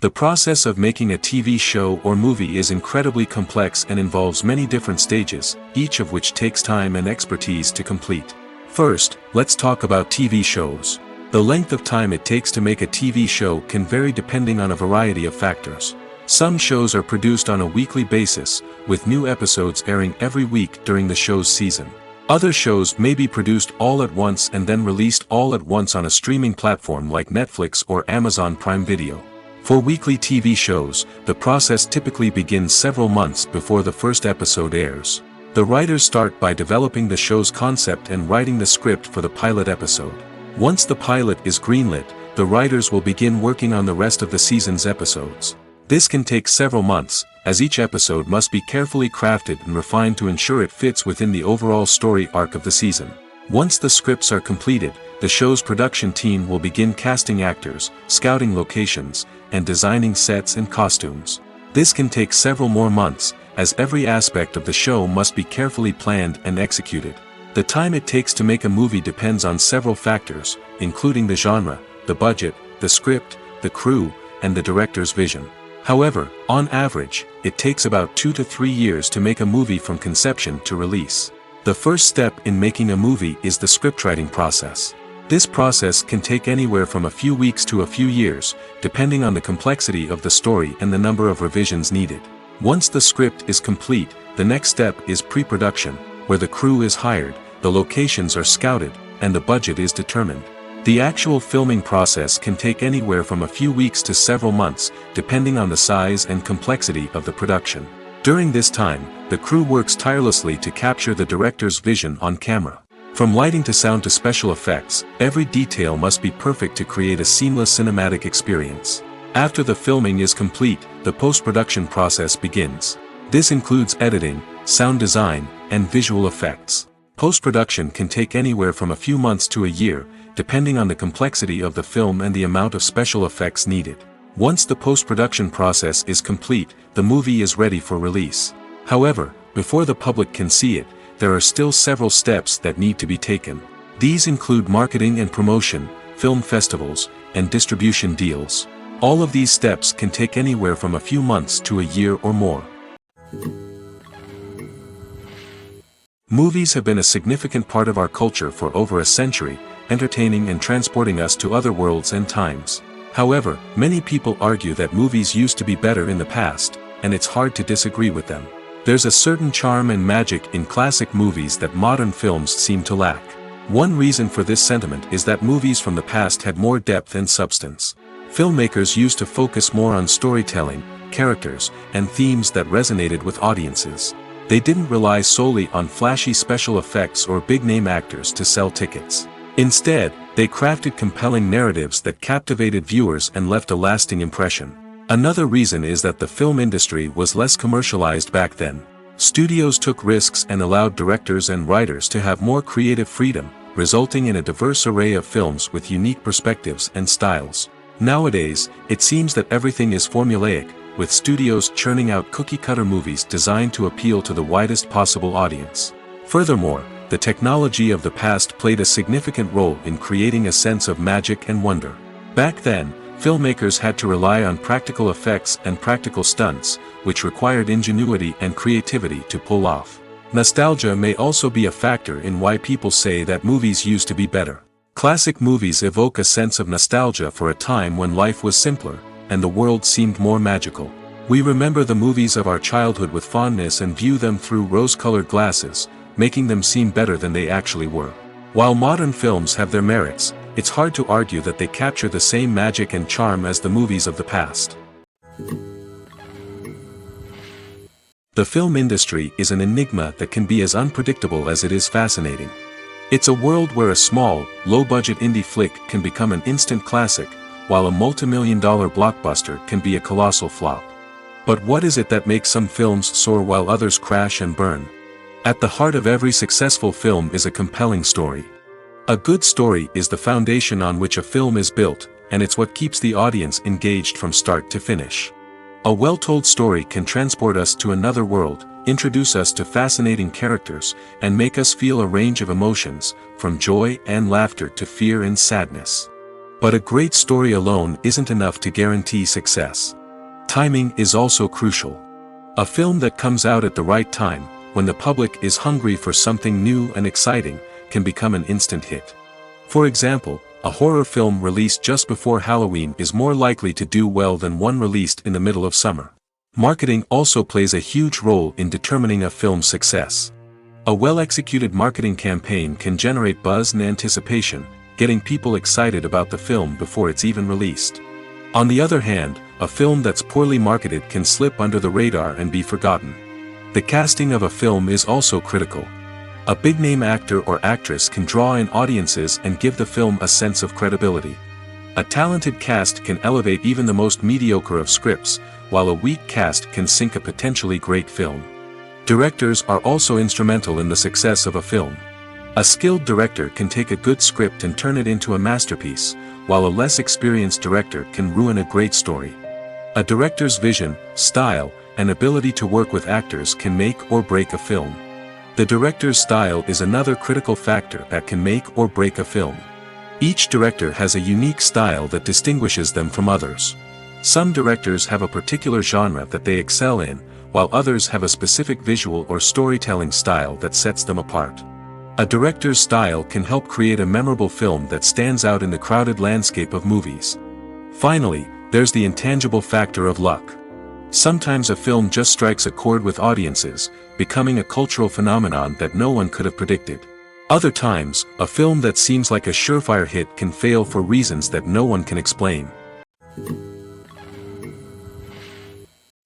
The process of making a TV show or movie is incredibly complex and involves many different stages, each of which takes time and expertise to complete. First, let's talk about TV shows. The length of time it takes to make a TV show can vary depending on a variety of factors. Some shows are produced on a weekly basis, with new episodes airing every week during the show's season. Other shows may be produced all at once and then released all at once on a streaming platform like Netflix or Amazon Prime Video. For weekly TV shows, the process typically begins several months before the first episode airs. The writers start by developing the show's concept and writing the script for the pilot episode. Once the pilot is greenlit, the writers will begin working on the rest of the season's episodes. This can take several months, as each episode must be carefully crafted and refined to ensure it fits within the overall story arc of the season. Once the scripts are completed, the show's production team will begin casting actors, scouting locations, and designing sets and costumes. This can take several more months, as every aspect of the show must be carefully planned and executed. The time it takes to make a movie depends on several factors, including the genre, the budget, the script, the crew, and the director's vision. However, on average, it takes about 2 to 3 years to make a movie from conception to release. The first step in making a movie is the scriptwriting process. This process can take anywhere from a few weeks to a few years, depending on the complexity of the story and the number of revisions needed. Once the script is complete, the next step is pre-production, where the crew is hired, the locations are scouted, and the budget is determined. The actual filming process can take anywhere from a few weeks to several months, depending on the size and complexity of the production. During this time, the crew works tirelessly to capture the director's vision on camera. From lighting to sound to special effects, every detail must be perfect to create a seamless cinematic experience. After the filming is complete, the post-production process begins. This includes editing, sound design, and visual effects. Post-production can take anywhere from a few months to a year, depending on the complexity of the film and the amount of special effects needed. Once the post-production process is complete, the movie is ready for release. However, before the public can see it, there are still several steps that need to be taken. These include marketing and promotion, film festivals, and distribution deals. All of these steps can take anywhere from a few months to a year or more. Movies have been a significant part of our culture for over a century, entertaining and transporting us to other worlds and times. However, many people argue that movies used to be better in the past, and it's hard to disagree with them. There's a certain charm and magic in classic movies that modern films seem to lack. One reason for this sentiment is that movies from the past had more depth and substance. Filmmakers used to focus more on storytelling, characters, and themes that resonated with audiences. They didn't rely solely on flashy special effects or big-name actors to sell tickets. Instead, they crafted compelling narratives that captivated viewers and left a lasting impression. Another reason is that the film industry was less commercialized back then. Studios took risks and allowed directors and writers to have more creative freedom, resulting in a diverse array of films with unique perspectives and styles. Nowadays, it seems that everything is formulaic, with studios churning out cookie-cutter movies designed to appeal to the widest possible audience. Furthermore, the technology of the past played a significant role in creating a sense of magic and wonder. Back then, filmmakers had to rely on practical effects and practical stunts, which required ingenuity and creativity to pull off. Nostalgia may also be a factor in why people say that movies used to be better. Classic movies evoke a sense of nostalgia for a time when life was simpler, and the world seemed more magical. We remember the movies of our childhood with fondness and view them through rose-colored glasses, making them seem better than they actually were. While modern films have their merits, it's hard to argue that they capture the same magic and charm as the movies of the past. The film industry is an enigma that can be as unpredictable as it is fascinating. It's a world where a small, low-budget indie flick can become an instant classic, while a multi-million-dollar blockbuster can be a colossal flop. But what is it that makes some films soar while others crash and burn? At the heart of every successful film is a compelling story. A good story is the foundation on which a film is built, and it's what keeps the audience engaged from start to finish. A well-told story can transport us to another world, introduce us to fascinating characters, and make us feel a range of emotions, from joy and laughter to fear and sadness. But a great story alone isn't enough to guarantee success. Timing is also crucial. A film that comes out at the right time, when the public is hungry for something new and exciting, can become an instant hit. For example, a horror film released just before Halloween is more likely to do well than one released in the middle of summer. Marketing also plays a huge role in determining a film's success. A well-executed marketing campaign can generate buzz and anticipation, getting people excited about the film before it's even released. On the other hand, a film that's poorly marketed can slip under the radar and be forgotten. The casting of a film is also critical. A big-name actor or actress can draw in audiences and give the film a sense of credibility. A talented cast can elevate even the most mediocre of scripts, while a weak cast can sink a potentially great film. Directors are also instrumental in the success of a film. A skilled director can take a good script and turn it into a masterpiece, while a less experienced director can ruin a great story. A director's vision, style, and ability to work with actors can make or break a film. The director's style is another critical factor that can make or break a film. Each director has a unique style that distinguishes them from others. Some directors have a particular genre that they excel in, while others have a specific visual or storytelling style that sets them apart. A director's style can help create a memorable film that stands out in the crowded landscape of movies. Finally, there's the intangible factor of luck. Sometimes a film just strikes a chord with audiences, becoming a cultural phenomenon that no one could have predicted. Other times, a film that seems like a surefire hit can fail for reasons that no one can explain.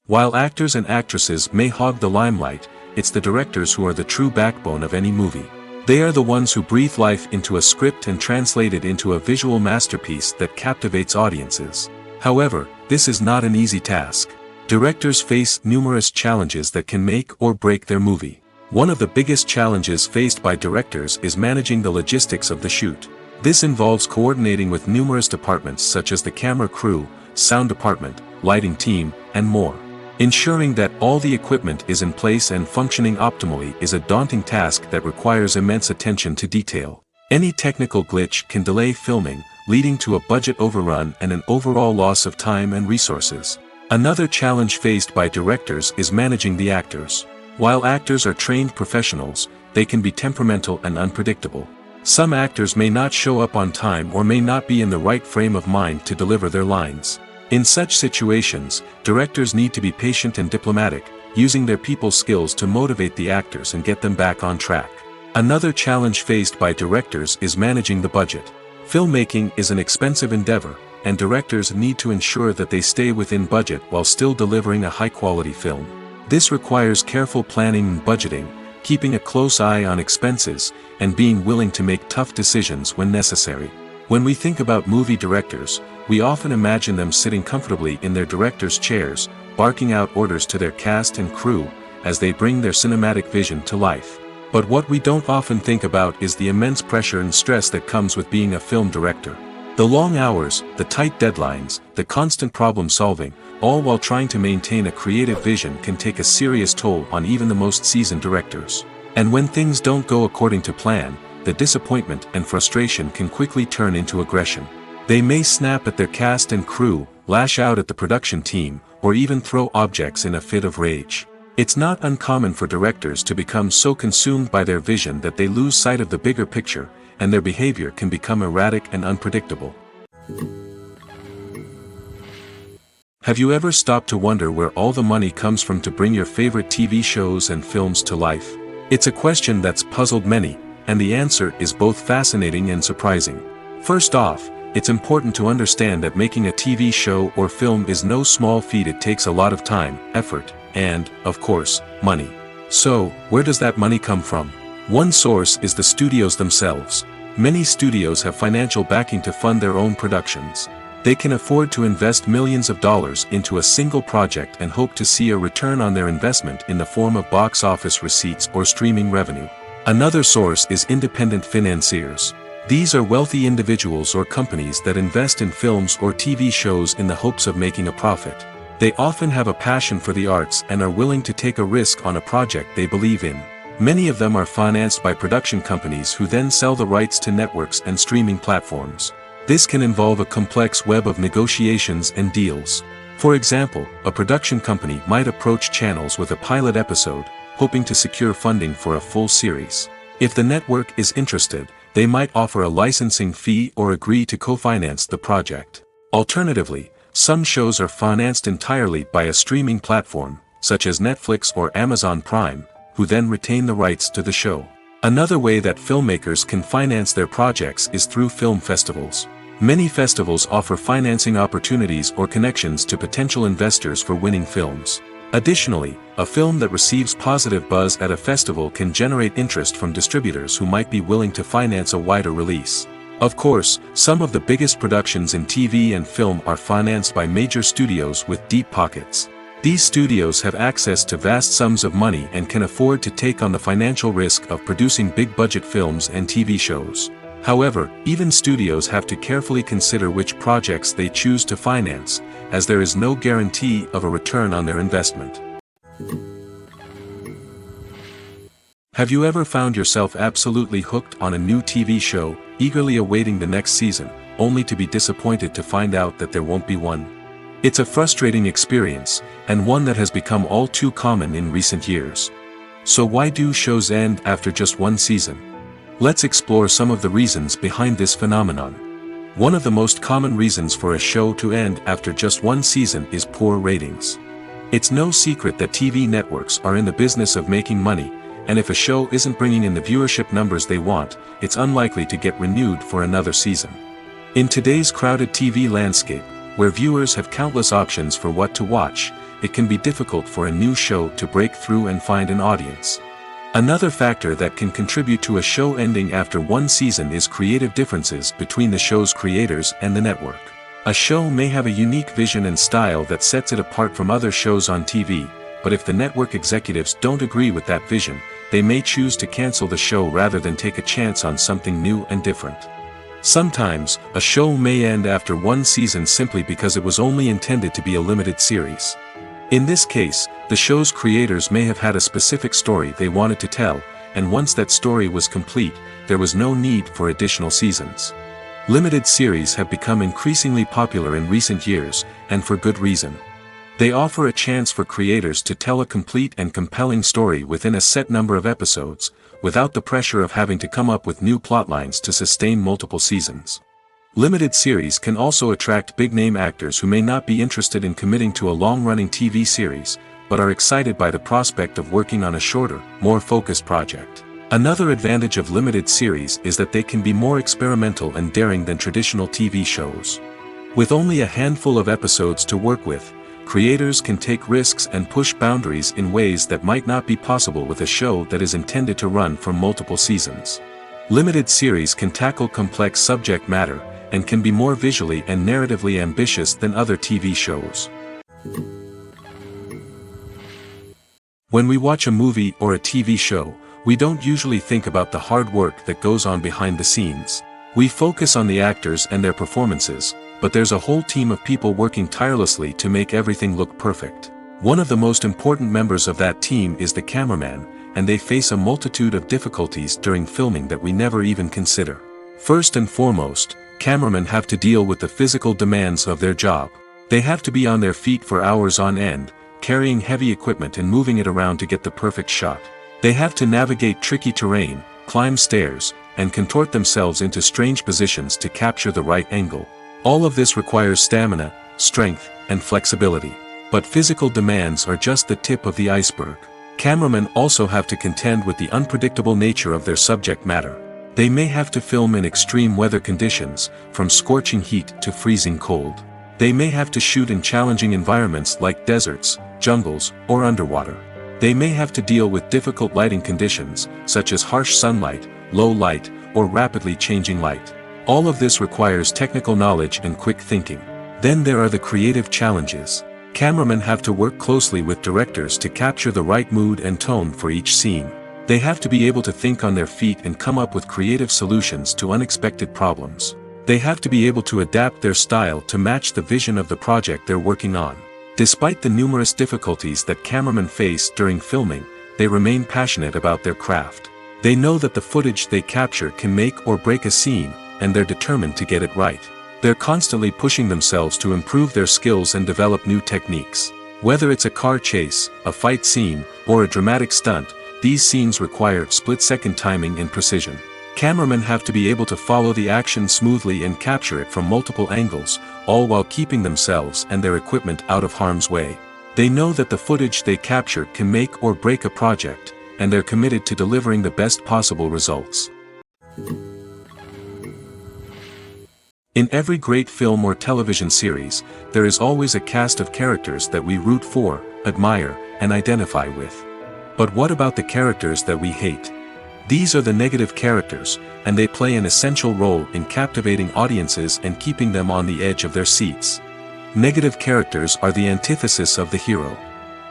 While actors and actresses may hog the limelight, it's the directors who are the true backbone of any movie. They are the ones who breathe life into a script and translate it into a visual masterpiece that captivates audiences. However, this is not an easy task. Directors face numerous challenges that can make or break their movie. One of the biggest challenges faced by directors is managing the logistics of the shoot. This involves coordinating with numerous departments such as the camera crew, sound department, lighting team, and more. Ensuring that all the equipment is in place and functioning optimally is a daunting task that requires immense attention to detail. Any technical glitch can delay filming, leading to a budget overrun and an overall loss of time and resources. Another challenge faced by directors is managing the actors. While actors are trained professionals, they can be temperamental and unpredictable. Some actors may not show up on time or may not be in the right frame of mind to deliver their lines. In such situations, directors need to be patient and diplomatic, using their people skills to motivate the actors and get them back on track. Another challenge faced by directors is managing the budget. Filmmaking is an expensive endeavor, and directors need to ensure that they stay within budget while still delivering a high-quality film. This requires careful planning and budgeting, keeping a close eye on expenses, and being willing to make tough decisions when necessary. When we think about movie directors, we often imagine them sitting comfortably in their director's chairs, barking out orders to their cast and crew, as they bring their cinematic vision to life. But what we don't often think about is the immense pressure and stress that comes with being a film director. The long hours, the tight deadlines, the constant problem solving, all while trying to maintain a creative vision can take a serious toll on even the most seasoned directors. And when things don't go according to plan, the disappointment and frustration can quickly turn into aggression. They may snap at their cast and crew, lash out at the production team, or even throw objects in a fit of rage. It's not uncommon for directors to become so consumed by their vision that they lose sight of the bigger picture, and their behavior can become erratic and unpredictable. Have you ever stopped to wonder where all the money comes from to bring your favorite TV shows and films to life? It's a question that's puzzled many, and the answer is both fascinating and surprising. First off, it's important to understand that making a TV show or film is no small feat. It takes a lot of time, effort, and, of course, money. So, where does that money come from? One source is the studios themselves. Many studios have financial backing to fund their own productions. They can afford to invest millions of dollars into a single project and hope to see a return on their investment in the form of box office receipts or streaming revenue. Another source is independent financiers. These are wealthy individuals or companies that invest in films or TV shows in the hopes of making a profit. They often have a passion for the arts and are willing to take a risk on a project they believe in. Many of them are financed by production companies who then sell the rights to networks and streaming platforms. This can involve a complex web of negotiations and deals. For example, a production company might approach channels with a pilot episode, hoping to secure funding for a full series. If the network is interested, they might offer a licensing fee or agree to co-finance the project. Alternatively, some shows are financed entirely by a streaming platform, such as Netflix or Amazon Prime, who then retain the rights to the show. Another way that filmmakers can finance their projects is through film festivals. Many festivals offer financing opportunities or connections to potential investors for winning films. Additionally, a film that receives positive buzz at a festival can generate interest from distributors who might be willing to finance a wider release. Of course, some of the biggest productions in TV and film are financed by major studios with deep pockets. These studios have access to vast sums of money and can afford to take on the financial risk of producing big-budget films and TV shows. However, even studios have to carefully consider which projects they choose to finance, as there is no guarantee of a return on their investment. Have you ever found yourself absolutely hooked on a new TV show, eagerly awaiting the next season, only to be disappointed to find out that there won't be one? It's a frustrating experience, and one that has become all too common in recent years. So why do shows end after just one season? Let's explore some of the reasons behind this phenomenon. One of the most common reasons for a show to end after just one season is poor ratings. It's no secret that TV networks are in the business of making money, and if a show isn't bringing in the viewership numbers they want, it's unlikely to get renewed for another season. In today's crowded TV landscape, Where viewers have countless options for what to watch, it can be difficult for a new show to break through and find an audience. Another factor that can contribute to a show ending after one season is creative differences between the show's creators and the network. A show may have a unique vision and style that sets it apart from other shows on TV, but if the network executives don't agree with that vision, they may choose to cancel the show rather than take a chance on something new and different. Sometimes, a show may end after one season simply because it was only intended to be a limited series. In this case, the show's creators may have had a specific story they wanted to tell, and once that story was complete, there was no need for additional seasons. Limited series have become increasingly popular in recent years, and for good reason. They offer a chance for creators to tell a complete and compelling story within a set number of episodes, without the pressure of having to come up with new plotlines to sustain multiple seasons. Limited series can also attract big-name actors who may not be interested in committing to a long-running TV series, but are excited by the prospect of working on a shorter, more focused project. Another advantage of limited series is that they can be more experimental and daring than traditional TV shows. With only a handful of episodes to work with, creators can take risks and push boundaries in ways that might not be possible with a show that is intended to run for multiple seasons. Limited series can tackle complex subject matter, and can be more visually and narratively ambitious than other TV shows. When we watch a movie or a TV show, we don't usually think about the hard work that goes on behind the scenes. We focus on the actors and their performances, but there's a whole team of people working tirelessly to make everything look perfect. One of the most important members of that team is the cameraman, and they face a multitude of difficulties during filming that we never even consider. First and foremost, cameramen have to deal with the physical demands of their job. They have to be on their feet for hours on end, carrying heavy equipment and moving it around to get the perfect shot. They have to navigate tricky terrain, climb stairs, and contort themselves into strange positions to capture the right angle. All of this requires stamina, strength, and flexibility. But physical demands are just the tip of the iceberg. Cameramen also have to contend with the unpredictable nature of their subject matter. They may have to film in extreme weather conditions, from scorching heat to freezing cold. They may have to shoot in challenging environments like deserts, jungles, or underwater. They may have to deal with difficult lighting conditions, such as harsh sunlight, low light, or rapidly changing light. All of this requires technical knowledge and quick thinking. Then there are the creative challenges. Cameramen have to work closely with directors to capture the right mood and tone for each scene. They have to be able to think on their feet and come up with creative solutions to unexpected problems. They have to be able to adapt their style to match the vision of the project they're working on. Despite the numerous difficulties that cameramen face during filming, they remain passionate about their craft. They know that the footage they capture can make or break a scene, and they're determined to get it right. They're constantly pushing themselves to improve their skills and develop new techniques. Whether it's a car chase, a fight scene, or a dramatic stunt, these scenes require split-second timing and precision. Cameramen have to be able to follow the action smoothly and capture it from multiple angles, all while keeping themselves and their equipment out of harm's way. They know that the footage they capture can make or break a project, and they're committed to delivering the best possible results. In every great film or television series, there is always a cast of characters that we root for, admire, and identify with. But what about the characters that we hate? These are the negative characters, and they play an essential role in captivating audiences and keeping them on the edge of their seats. Negative characters are the antithesis of the hero.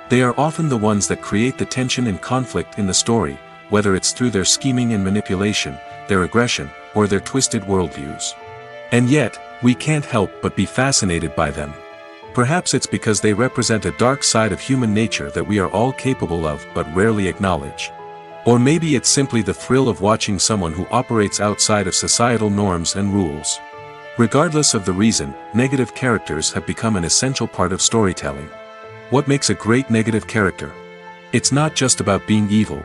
They are often the ones that create the tension and conflict in the story, whether it's through their scheming and manipulation, their aggression, or their twisted worldviews. And yet, we can't help but be fascinated by them. Perhaps it's because they represent a dark side of human nature that we are all capable of but rarely acknowledge. Or maybe it's simply the thrill of watching someone who operates outside of societal norms and rules. Regardless of the reason, negative characters have become an essential part of storytelling. What makes a great negative character? It's not just about being evil.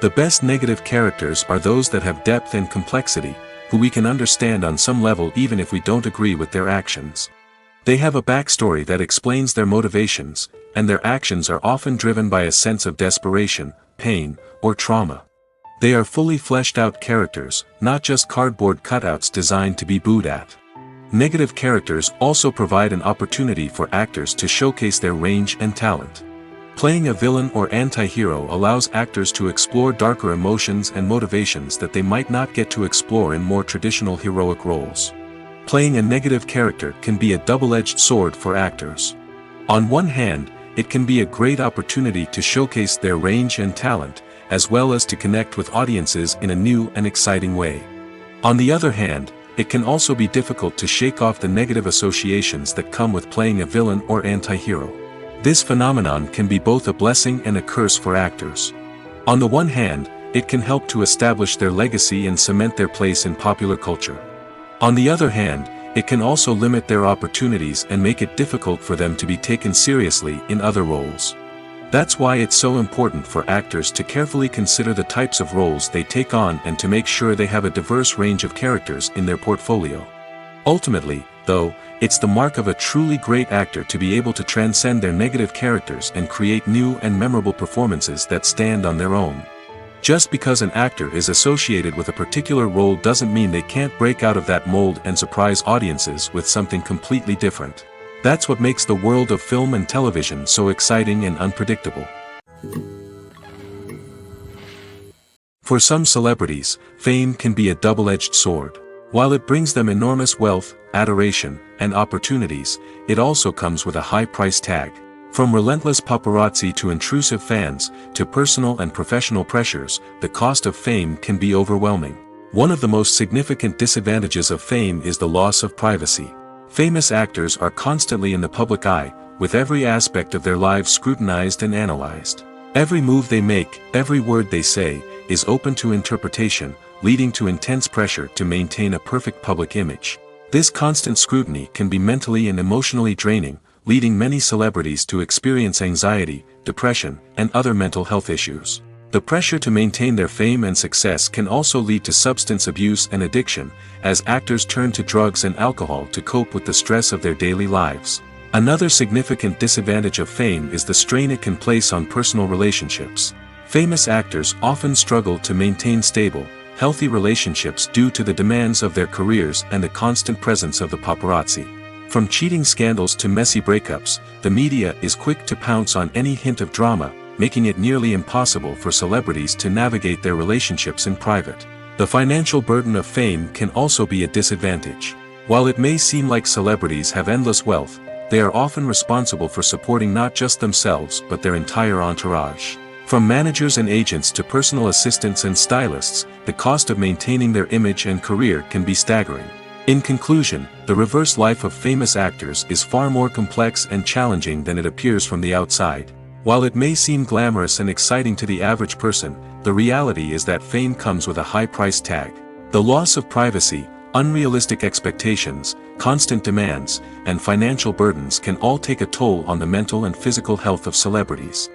The best negative characters are those that have depth and complexity, who we can understand on some level even if we don't agree with their actions. They have a backstory that explains their motivations, and their actions are often driven by a sense of desperation, pain, or trauma. They are fully fleshed out characters, not just cardboard cutouts designed to be booed at. Negative characters also provide an opportunity for actors to showcase their range and talent. Playing a villain or anti-hero allows actors to explore darker emotions and motivations that they might not get to explore in more traditional heroic roles. Playing a negative character can be a double-edged sword for actors. On one hand, it can be a great opportunity to showcase their range and talent, as well as to connect with audiences in a new and exciting way. On the other hand, it can also be difficult to shake off the negative associations that come with playing a villain or anti-hero. This phenomenon can be both a blessing and a curse for actors. On the one hand, it can help to establish their legacy and cement their place in popular culture. On the other hand, it can also limit their opportunities and make it difficult for them to be taken seriously in other roles. That's why it's so important for actors to carefully consider the types of roles they take on and to make sure they have a diverse range of characters in their portfolio. Ultimately, though, it's the mark of a truly great actor to be able to transcend their negative characters and create new and memorable performances that stand on their own. Just because an actor is associated with a particular role doesn't mean they can't break out of that mold and surprise audiences with something completely different. That's what makes the world of film and television so exciting and unpredictable. For some celebrities, fame can be a double-edged sword. While it brings them enormous wealth, adoration, and opportunities, it also comes with a high price tag. From relentless paparazzi to intrusive fans, to personal and professional pressures, the cost of fame can be overwhelming. One of the most significant disadvantages of fame is the loss of privacy. Famous actors are constantly in the public eye, with every aspect of their lives scrutinized and analyzed. Every move they make, every word they say, is open to interpretation, leading to intense pressure to maintain a perfect public image. This constant scrutiny can be mentally and emotionally draining, leading many celebrities to experience anxiety, depression, and other mental health issues. The pressure to maintain their fame and success can also lead to substance abuse and addiction, as actors turn to drugs and alcohol to cope with the stress of their daily lives. Another significant disadvantage of fame is the strain it can place on personal relationships. Famous actors often struggle to maintain stable, healthy relationships due to the demands of their careers and the constant presence of the paparazzi. From cheating scandals to messy breakups, the media is quick to pounce on any hint of drama, making it nearly impossible for celebrities to navigate their relationships in private. The financial burden of fame can also be a disadvantage. While it may seem like celebrities have endless wealth, they are often responsible for supporting not just themselves but their entire entourage. From managers and agents to personal assistants and stylists, the cost of maintaining their image and career can be staggering. In conclusion, the reverse life of famous actors is far more complex and challenging than it appears from the outside. While it may seem glamorous and exciting to the average person, the reality is that fame comes with a high price tag. The loss of privacy, unrealistic expectations, constant demands, and financial burdens can all take a toll on the mental and physical health of celebrities.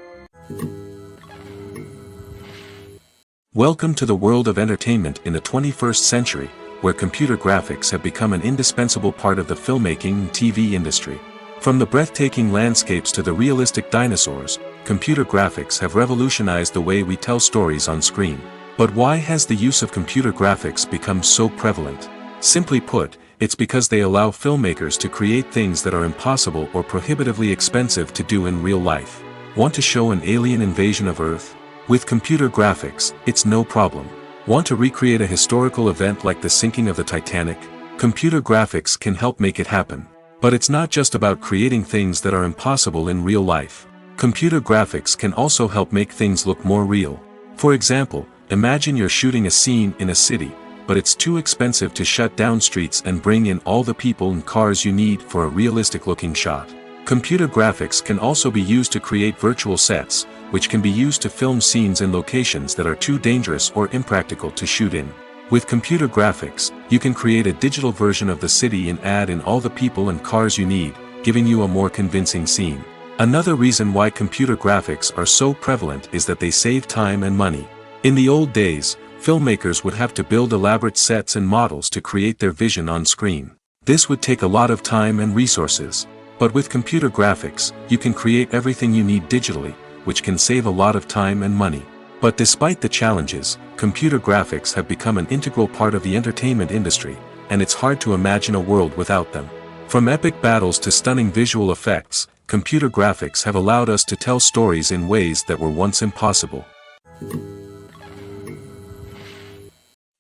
Welcome to the world of entertainment in the 21st century, where computer graphics have become an indispensable part of the filmmaking and TV industry. From the breathtaking landscapes to the realistic dinosaurs, computer graphics have revolutionized the way we tell stories on screen. But why has the use of computer graphics become so prevalent? Simply put, it's because they allow filmmakers to create things that are impossible or prohibitively expensive to do in real life. Want to show an alien invasion of Earth? With computer graphics, it's no problem. Want to recreate a historical event like the sinking of the Titanic? Computer graphics can help make it happen. But it's not just about creating things that are impossible in real life. Computer graphics can also help make things look more real. For example, imagine you're shooting a scene in a city, but it's too expensive to shut down streets and bring in all the people and cars you need for a realistic-looking shot. Computer graphics can also be used to create virtual sets, which can be used to film scenes in locations that are too dangerous or impractical to shoot in. With computer graphics, you can create a digital version of the city and add in all the people and cars you need, giving you a more convincing scene. Another reason why computer graphics are so prevalent is that they save time and money. In the old days, filmmakers would have to build elaborate sets and models to create their vision on screen. This would take a lot of time and resources. But with computer graphics, you can create everything you need digitally, which can save a lot of time and money. But despite the challenges, computer graphics have become an integral part of the entertainment industry, and it's hard to imagine a world without them. From epic battles to stunning visual effects, computer graphics have allowed us to tell stories in ways that were once impossible.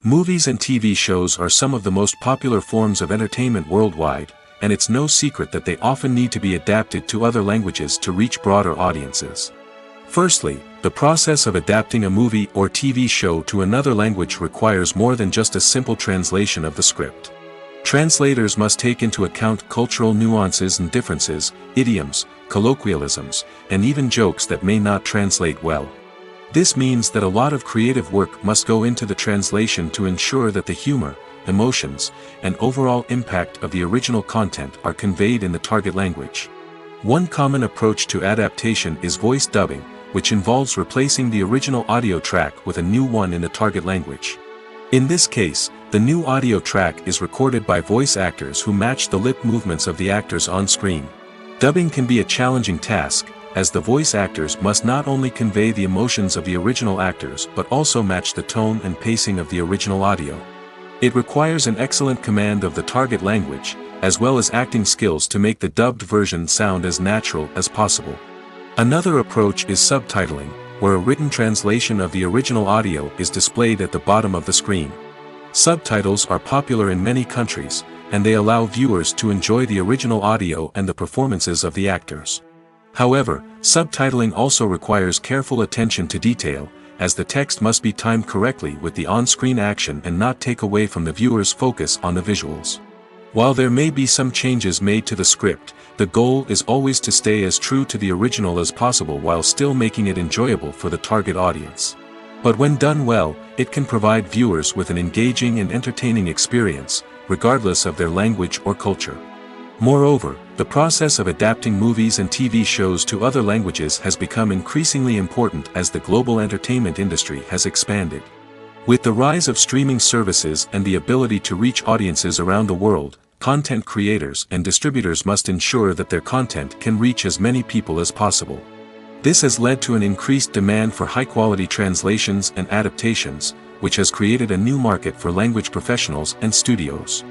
Movies and TV shows are some of the most popular forms of entertainment worldwide, and it's no secret that they often need to be adapted to other languages to reach broader audiences. Firstly, the process of adapting a movie or TV show to another language requires more than just a simple translation of the script. Translators must take into account cultural nuances and differences, idioms, colloquialisms, and even jokes that may not translate well. This means that a lot of creative work must go into the translation to ensure that the humor, emotions, and overall impact of the original content are conveyed in the target language. One common approach to adaptation is voice dubbing, which involves replacing the original audio track with a new one in the target language. In this case, the new audio track is recorded by voice actors who match the lip movements of the actors on screen. Dubbing can be a challenging task, as the voice actors must not only convey the emotions of the original actors but also match the tone and pacing of the original audio. It requires an excellent command of the target language, as well as acting skills to make the dubbed version sound as natural as possible. Another approach is subtitling, where a written translation of the original audio is displayed at the bottom of the screen. Subtitles are popular in many countries, and they allow viewers to enjoy the original audio and the performances of the actors. However, subtitling also requires careful attention to detail, as the text must be timed correctly with the on-screen action and not take away from the viewer's focus on the visuals. While there may be some changes made to the script, the goal is always to stay as true to the original as possible while still making it enjoyable for the target audience. But when done well, it can provide viewers with an engaging and entertaining experience, regardless of their language or culture. Moreover, the process of adapting movies and TV shows to other languages has become increasingly important as the global entertainment industry has expanded. With the rise of streaming services and the ability to reach audiences around the world, content creators and distributors must ensure that their content can reach as many people as possible. This has led to an increased demand for high-quality translations and adaptations, which has created a new market for language professionals and studios.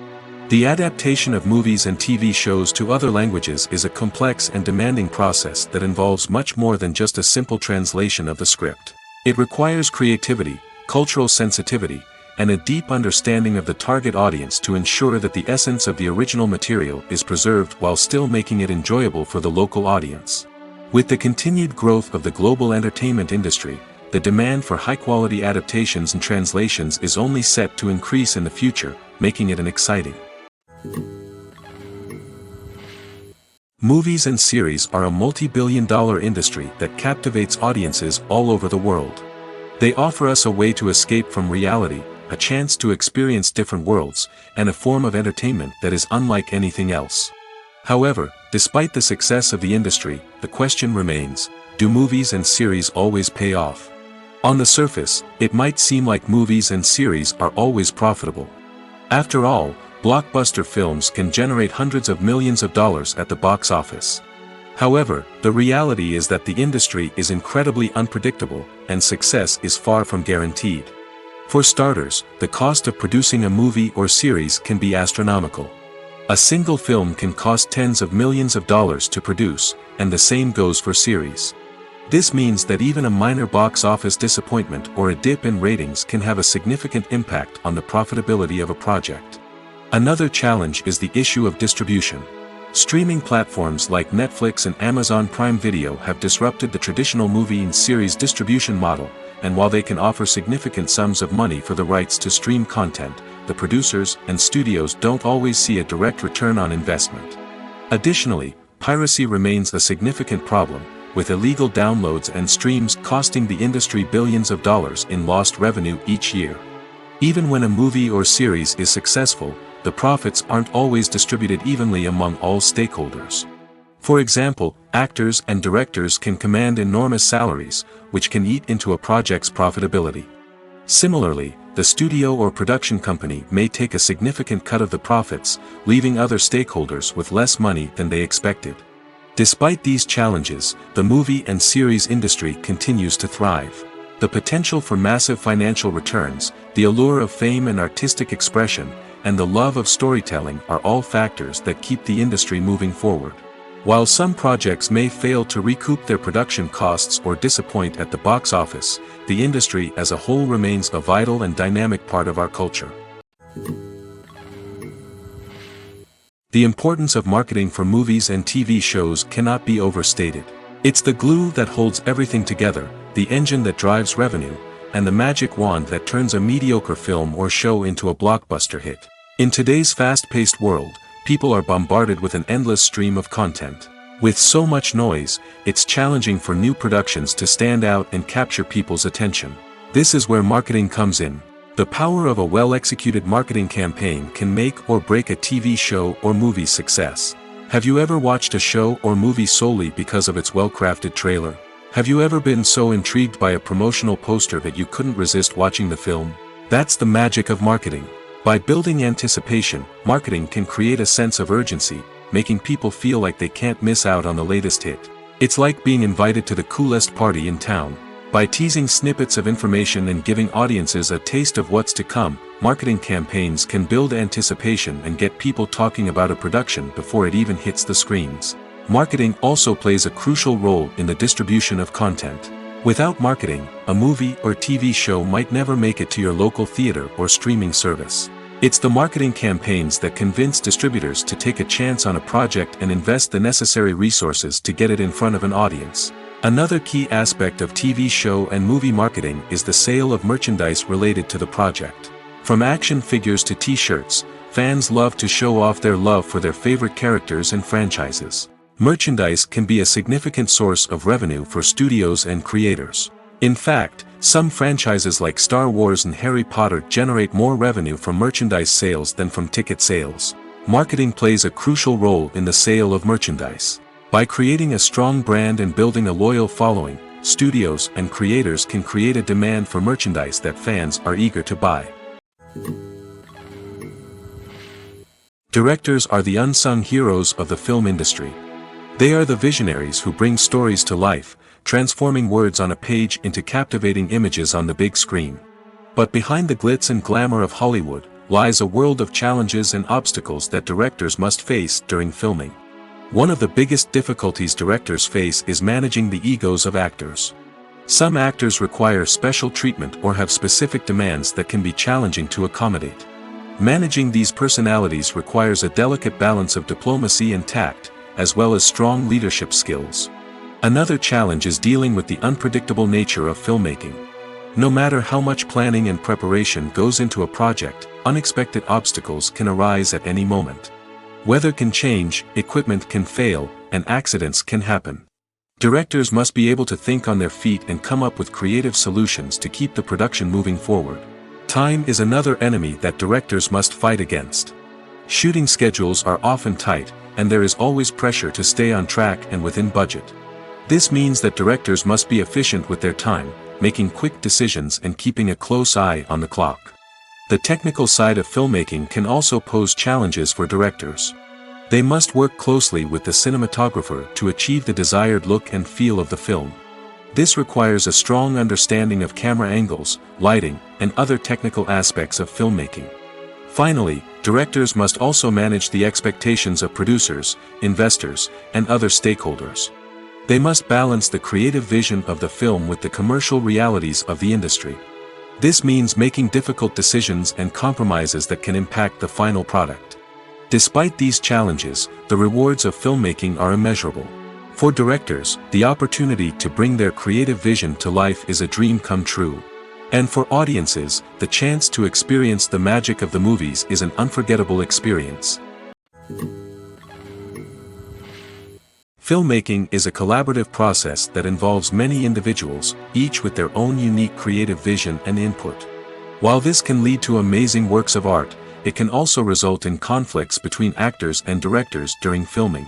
The adaptation of movies and TV shows to other languages is a complex and demanding process that involves much more than just a simple translation of the script. It requires creativity, cultural sensitivity, and a deep understanding of the target audience to ensure that the essence of the original material is preserved while still making it enjoyable for the local audience. With the continued growth of the global entertainment industry, the demand for high-quality adaptations and translations is only set to increase in the future, making it an exciting. Movies and series are a multi-billion-dollar industry that captivates audiences all over the world. They offer us a way to escape from reality, a chance to experience different worlds, and a form of entertainment that is unlike anything else. However, despite the success of the industry, the question remains, do movies and series always pay off? On the surface, it might seem like movies and series are always profitable. After all, blockbuster films can generate hundreds of millions of dollars at the box office. However, the reality is that the industry is incredibly unpredictable, and success is far from guaranteed. For starters, the cost of producing a movie or series can be astronomical. A single film can cost tens of millions of dollars to produce, and the same goes for series. This means that even a minor box office disappointment or a dip in ratings can have a significant impact on the profitability of a project. Another challenge is the issue of distribution. Streaming platforms like Netflix and Amazon Prime Video have disrupted the traditional movie and series distribution model, and while they can offer significant sums of money for the rights to stream content, the producers and studios don't always see a direct return on investment. Additionally, piracy remains a significant problem, with illegal downloads and streams costing the industry billions of dollars in lost revenue each year. Even when a movie or series is successful, the profits aren't always distributed evenly among all stakeholders. For example, actors and directors can command enormous salaries, which can eat into a project's profitability. Similarly, the studio or production company may take a significant cut of the profits, leaving other stakeholders with less money than they expected. Despite these challenges, the movie and series industry continues to thrive. The potential for massive financial returns, the allure of fame and artistic expression, and the love of storytelling are all factors that keep the industry moving forward. While some projects may fail to recoup their production costs or disappoint at the box office, the industry as a whole remains a vital and dynamic part of our culture. The importance of marketing for movies and TV shows cannot be overstated. It's the glue that holds everything together, the engine that drives revenue, and the magic wand that turns a mediocre film or show into a blockbuster hit. In today's fast-paced world, people are bombarded with an endless stream of content. With so much noise, it's challenging for new productions to stand out and capture people's attention. This is where marketing comes in. The power of a well-executed marketing campaign can make or break a TV show or movie's success. Have you ever watched a show or movie solely because of its well-crafted trailer? Have you ever been so intrigued by a promotional poster that you couldn't resist watching the film? That's the magic of marketing. By building anticipation, marketing can create a sense of urgency, making people feel like they can't miss out on the latest hit. It's like being invited to the coolest party in town. By teasing snippets of information and giving audiences a taste of what's to come, marketing campaigns can build anticipation and get people talking about a production before it even hits the screens. Marketing also plays a crucial role in the distribution of content. Without marketing, a movie or TV show might never make it to your local theater or streaming service. It's the marketing campaigns that convince distributors to take a chance on a project and invest the necessary resources to get it in front of an audience. Another key aspect of TV show and movie marketing is the sale of merchandise related to the project. From action figures to t-shirts, fans love to show off their love for their favorite characters and franchises. Merchandise can be a significant source of revenue for studios and creators. In fact, some franchises like Star Wars and Harry Potter generate more revenue from merchandise sales than from ticket sales. Marketing plays a crucial role in the sale of merchandise. By creating a strong brand and building a loyal following, studios and creators can create a demand for merchandise that fans are eager to buy. Directors are the unsung heroes of the film industry. They are the visionaries who bring stories to life, transforming words on a page into captivating images on the big screen. But behind the glitz and glamour of Hollywood, lies a world of challenges and obstacles that directors must face during filming. One of the biggest difficulties directors face is managing the egos of actors. Some actors require special treatment or have specific demands that can be challenging to accommodate. Managing these personalities requires a delicate balance of diplomacy and tact, as well as strong leadership skills. Another challenge is dealing with the unpredictable nature of filmmaking. No matter how much planning and preparation goes into a project, unexpected obstacles can arise at any moment. Weather can change, equipment can fail, and accidents can happen. Directors must be able to think on their feet and come up with creative solutions to keep the production moving forward. Time is another enemy that directors must fight against. Shooting schedules are often tight, and there is always pressure to stay on track and within budget. This means that directors must be efficient with their time, making quick decisions and keeping a close eye on the clock. The technical side of filmmaking can also pose challenges for directors. They must work closely with the cinematographer to achieve the desired look and feel of the film. This requires a strong understanding of camera angles, lighting, and other technical aspects of filmmaking. Finally, directors must also manage the expectations of producers, investors, and other stakeholders. They must balance the creative vision of the film with the commercial realities of the industry. This means making difficult decisions and compromises that can impact the final product. Despite these challenges, the rewards of filmmaking are immeasurable. For directors, the opportunity to bring their creative vision to life is a dream come true. And for audiences, the chance to experience the magic of the movies is an unforgettable experience. Filmmaking is a collaborative process that involves many individuals, each with their own unique creative vision and input. While this can lead to amazing works of art, it can also result in conflicts between actors and directors during filming.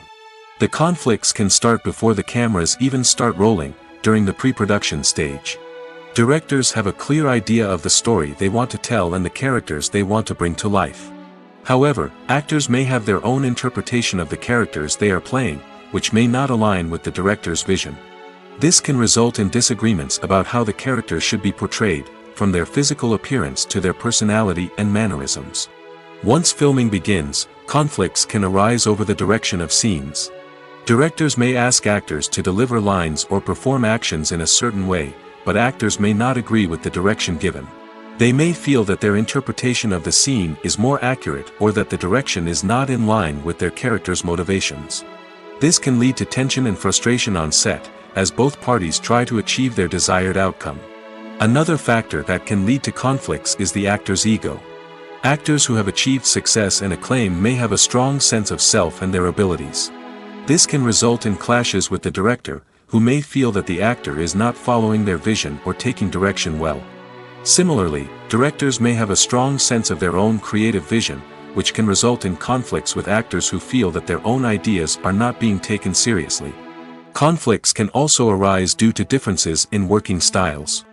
The conflicts can start before the cameras even start rolling, during the pre-production stage. Directors have a clear idea of the story they want to tell and the characters they want to bring to life. However, actors may have their own interpretation of the characters they are playing, which may not align with the director's vision. This can result in disagreements about how the characters should be portrayed, from their physical appearance to their personality and mannerisms. Once filming begins, conflicts can arise over the direction of scenes. Directors may ask actors to deliver lines or perform actions in a certain way, but actors may not agree with the direction given. They may feel that their interpretation of the scene is more accurate or that the direction is not in line with their character's motivations. This can lead to tension and frustration on set, as both parties try to achieve their desired outcome. Another factor that can lead to conflicts is the actor's ego. Actors who have achieved success and acclaim may have a strong sense of self and their abilities. This can result in clashes with the director, who may feel that the actor is not following their vision or taking direction well. Similarly, directors may have a strong sense of their own creative vision, which can result in conflicts with actors who feel that their own ideas are not being taken seriously. Conflicts can also arise due to differences in working styles.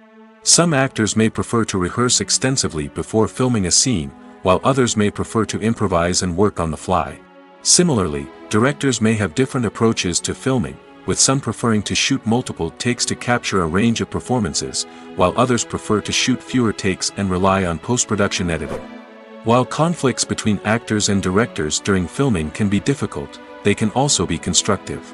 Some actors may prefer to rehearse extensively before filming a scene, while others may prefer to improvise and work on the fly. Similarly, directors may have different approaches to filming, with some preferring to shoot multiple takes to capture a range of performances, while others prefer to shoot fewer takes and rely on post-production editing. While conflicts between actors and directors during filming can be difficult, they can also be constructive.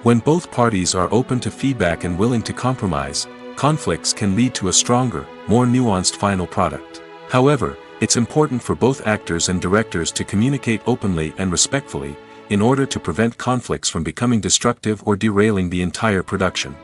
When both parties are open to feedback and willing to compromise, conflicts can lead to a stronger, more nuanced final product. However, it's important for both actors and directors to communicate openly and respectfully, in order to prevent conflicts from becoming destructive or derailing the entire production.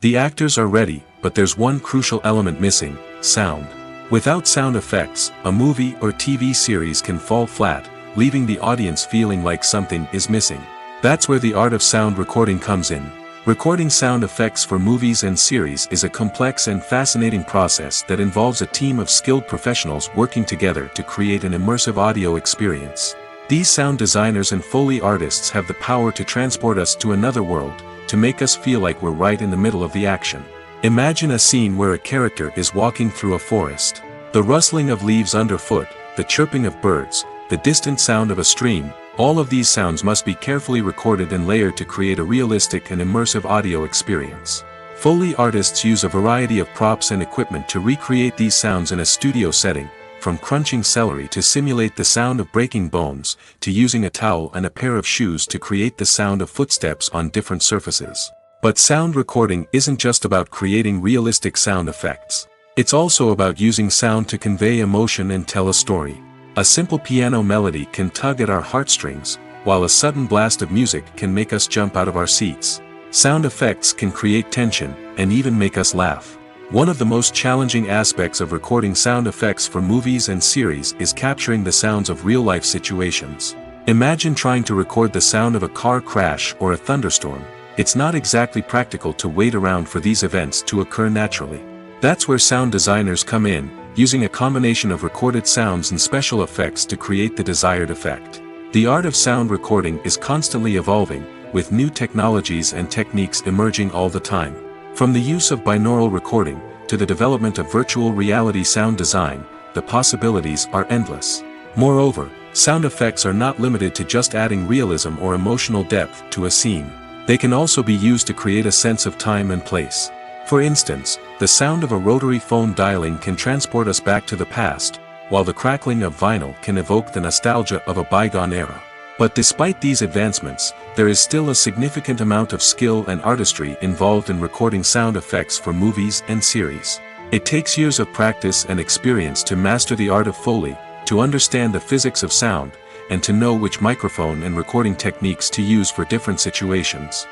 The actors are ready, but there's one crucial element missing: sound. Without sound effects, a movie or TV series can fall flat, leaving the audience feeling like something is missing. That's where the art of sound recording comes in. Recording sound effects for movies and series is a complex and fascinating process that involves a team of skilled professionals working together to create an immersive audio experience. These sound designers and Foley artists have the power to transport us to another world, to make us feel like we're right in the middle of the action. Imagine a scene where a character is walking through a forest. The rustling of leaves underfoot, the chirping of birds, the distant sound of a stream, all of these sounds must be carefully recorded and layered to create a realistic and immersive audio experience. Foley artists use a variety of props and equipment to recreate these sounds in a studio setting, from crunching celery to simulate the sound of breaking bones, to using a towel and a pair of shoes to create the sound of footsteps on different surfaces. But sound recording isn't just about creating realistic sound effects. It's also about using sound to convey emotion and tell a story. A simple piano melody can tug at our heartstrings, while a sudden blast of music can make us jump out of our seats. Sound effects can create tension, and even make us laugh. One of the most challenging aspects of recording sound effects for movies and series is capturing the sounds of real-life situations. Imagine trying to record the sound of a car crash or a thunderstorm. It's not exactly practical to wait around for these events to occur naturally. That's where sound designers come in, using a combination of recorded sounds and special effects to create the desired effect. The art of sound recording is constantly evolving, with new technologies and techniques emerging all the time. From the use of binaural recording, to the development of virtual reality sound design, the possibilities are endless. Moreover, sound effects are not limited to just adding realism or emotional depth to a scene. They can also be used to create a sense of time and place. For instance, the sound of a rotary phone dialing can transport us back to the past, while the crackling of vinyl can evoke the nostalgia of a bygone era. But despite these advancements, there is still a significant amount of skill and artistry involved in recording sound effects for movies and series. It takes years of practice and experience to master the art of Foley, to understand the physics of sound, and to know which microphone and recording techniques to use for different situations.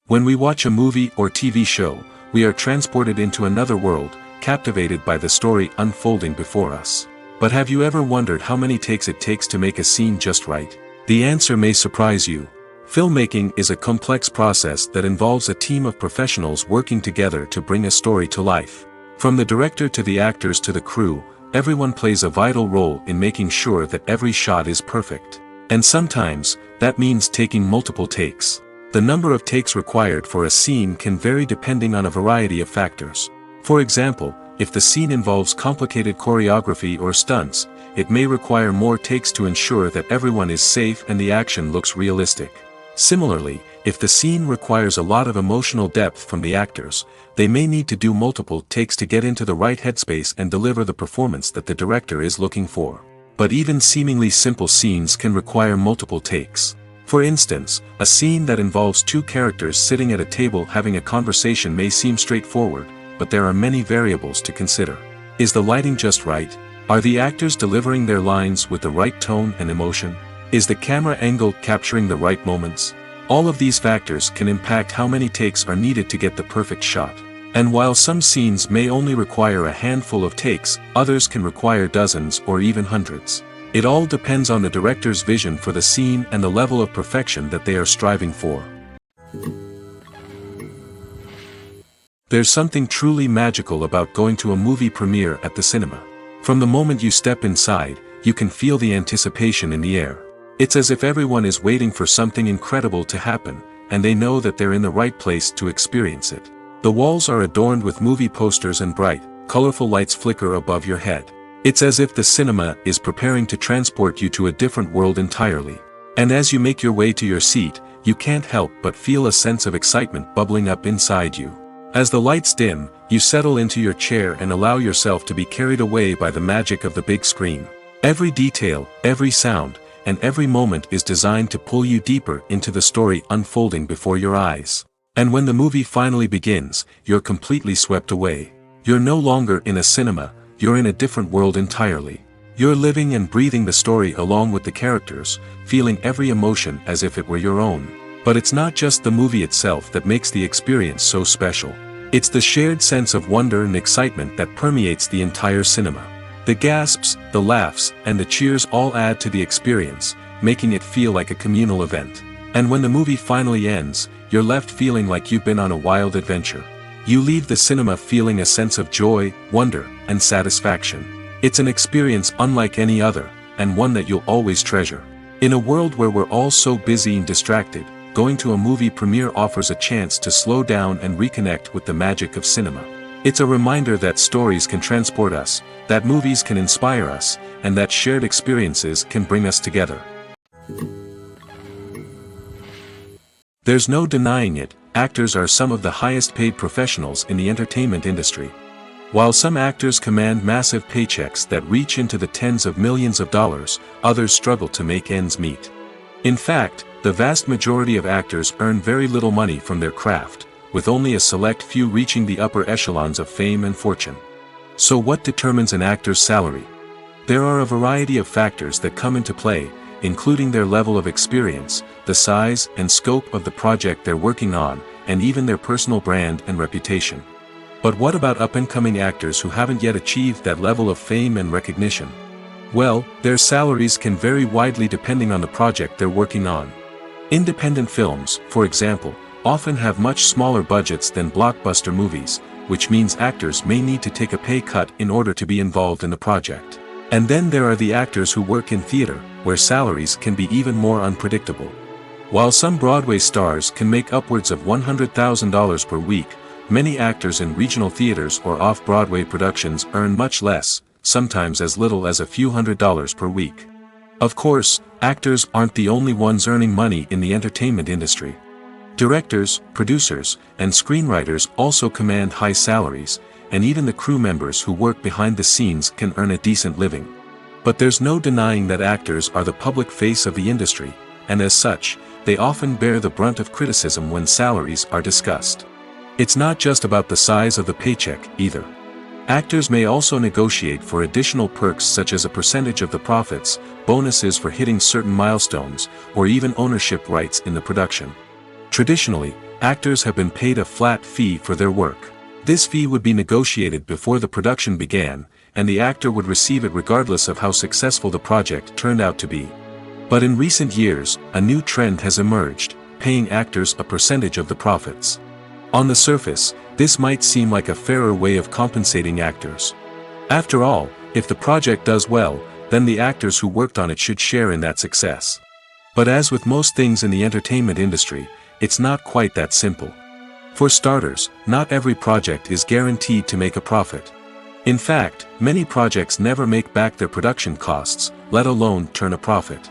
When we watch a movie or TV show, we are transported into another world, captivated by the story unfolding before us. But have you ever wondered how many takes it takes to make a scene just right? The answer may surprise you. Filmmaking is a complex process that involves a team of professionals working together to bring a story to life. From the director to the actors to the crew, everyone plays a vital role in making sure that every shot is perfect. And sometimes, that means taking multiple takes. The number of takes required for a scene can vary depending on a variety of factors. For example, if the scene involves complicated choreography or stunts, it may require more takes to ensure that everyone is safe and the action looks realistic. Similarly, If the scene requires a lot of emotional depth from the actors, they may need to do multiple takes to get into the right headspace and deliver the performance that the director is looking for. But even seemingly simple scenes can require multiple takes. For instance, a scene that involves two characters sitting at a table having a conversation may seem straightforward, but there are many variables to consider. Is the lighting just right? Are the actors delivering their lines with the right tone and emotion? Is the camera angle capturing the right moments? All of these factors can impact how many takes are needed to get the perfect shot. And while some scenes may only require a handful of takes, others can require dozens or even hundreds. It all depends on the director's vision for the scene and the level of perfection that they are striving for. There's something truly magical about going to a movie premiere at the cinema. From the moment you step inside, you can feel the anticipation in the air. It's as if everyone is waiting for something incredible to happen, and they know that they're in the right place to experience it. The walls are adorned with movie posters and bright, colorful lights flicker above your head. It's as if the cinema is preparing to transport you to a different world entirely. And as you make your way to your seat, you can't help but feel a sense of excitement bubbling up inside you. As the lights dim, you settle into your chair and allow yourself to be carried away by the magic of the big screen. Every detail, every sound, and every moment is designed to pull you deeper into the story unfolding before your eyes. And when the movie finally begins, you're completely swept away. You're no longer in a cinema, you're in a different world entirely. You're living and breathing the story along with the characters, feeling every emotion as if it were your own. But it's not just the movie itself that makes the experience so special. It's the shared sense of wonder and excitement that permeates the entire cinema. The gasps, the laughs, and the cheers all add to the experience, making it feel like a communal event. And when the movie finally ends, you're left feeling like you've been on a wild adventure. You leave the cinema feeling a sense of joy, wonder, and satisfaction. It's an experience unlike any other, and one that you'll always treasure. In a world where we're all so busy and distracted, going to a movie premiere offers a chance to slow down and reconnect with the magic of cinema. It's a reminder that stories can transport us, that movies can inspire us, and that shared experiences can bring us together. There's no denying it, actors are some of the highest paid professionals in the entertainment industry. While some actors command massive paychecks that reach into the tens of millions of dollars, others struggle to make ends meet. In fact, the vast majority of actors earn very little money from their craft, with only a select few reaching the upper echelons of fame and fortune. So what determines an actor's salary? There are a variety of factors that come into play, including their level of experience, the size and scope of the project they're working on, and even their personal brand and reputation. But what about up-and-coming actors who haven't yet achieved that level of fame and recognition? Well, their salaries can vary widely depending on the project they're working on. Independent films, for example, often have much smaller budgets than blockbuster movies, which means actors may need to take a pay cut in order to be involved in the project. And then there are the actors who work in theater, where salaries can be even more unpredictable. While some Broadway stars can make upwards of $100,000 per week, many actors in regional theaters or off-Broadway productions earn much less, sometimes as little as a few $100s per week. Of course, actors aren't the only ones earning money in the entertainment industry. Directors, producers, and screenwriters also command high salaries, and even the crew members who work behind the scenes can earn a decent living. But there's no denying that actors are the public face of the industry, and as such, they often bear the brunt of criticism when salaries are discussed. It's not just about the size of the paycheck, either. Actors may also negotiate for additional perks such as a percentage of the profits, bonuses for hitting certain milestones, or even ownership rights in the production. Traditionally, actors have been paid a flat fee for their work. This fee would be negotiated before the production began, and the actor would receive it regardless of how successful the project turned out to be. But in recent years, a new trend has emerged, paying actors a percentage of the profits. On the surface, this might seem like a fairer way of compensating actors. After all, if the project does well, then the actors who worked on it should share in that success. But as with most things in the entertainment industry, it's not quite that simple. For starters, not every project is guaranteed to make a profit. In fact, many projects never make back their production costs, let alone turn a profit.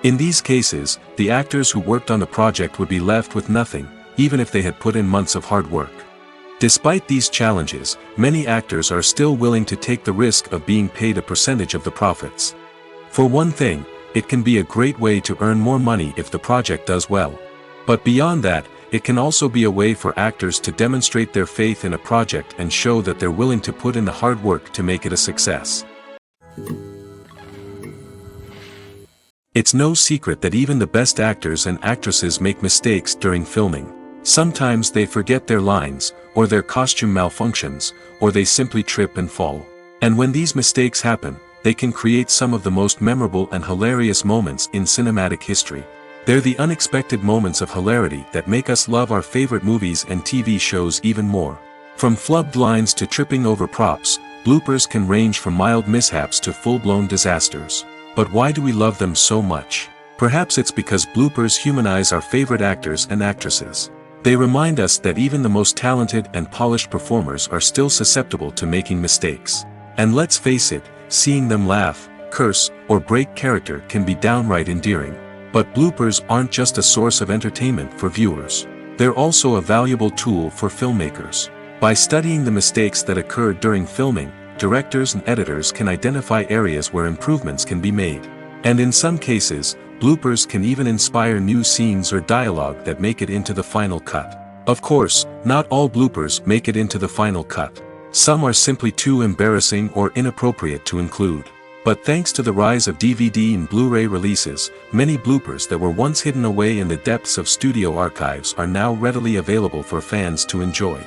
In these cases, the actors who worked on the project would be left with nothing, even if they had put in months of hard work. Despite these challenges, many actors are still willing to take the risk of being paid a percentage of the profits. For one thing, it can be a great way to earn more money if the project does well. But beyond that, it can also be a way for actors to demonstrate their faith in a project and show that they're willing to put in the hard work to make it a success. It's no secret that even the best actors and actresses make mistakes during filming. Sometimes they forget their lines, or their costume malfunctions, or they simply trip and fall. And when these mistakes happen, they can create some of the most memorable and hilarious moments in cinematic history. They're the unexpected moments of hilarity that make us love our favorite movies and TV shows even more. From flubbed lines to tripping over props, bloopers can range from mild mishaps to full-blown disasters. But why do we love them so much? Perhaps it's because bloopers humanize our favorite actors and actresses. They remind us that even the most talented and polished performers are still susceptible to making mistakes. And let's face it, seeing them laugh, curse, or break character can be downright endearing. But bloopers aren't just a source of entertainment for viewers. They're also a valuable tool for filmmakers. By studying the mistakes that occurred during filming, directors and editors can identify areas where improvements can be made. And in some cases, bloopers can even inspire new scenes or dialogue that make it into the final cut. Of course, not all bloopers make it into the final cut. Some are simply too embarrassing or inappropriate to include. But thanks to the rise of DVD and Blu-ray releases, many bloopers that were once hidden away in the depths of studio archives are now readily available for fans to enjoy.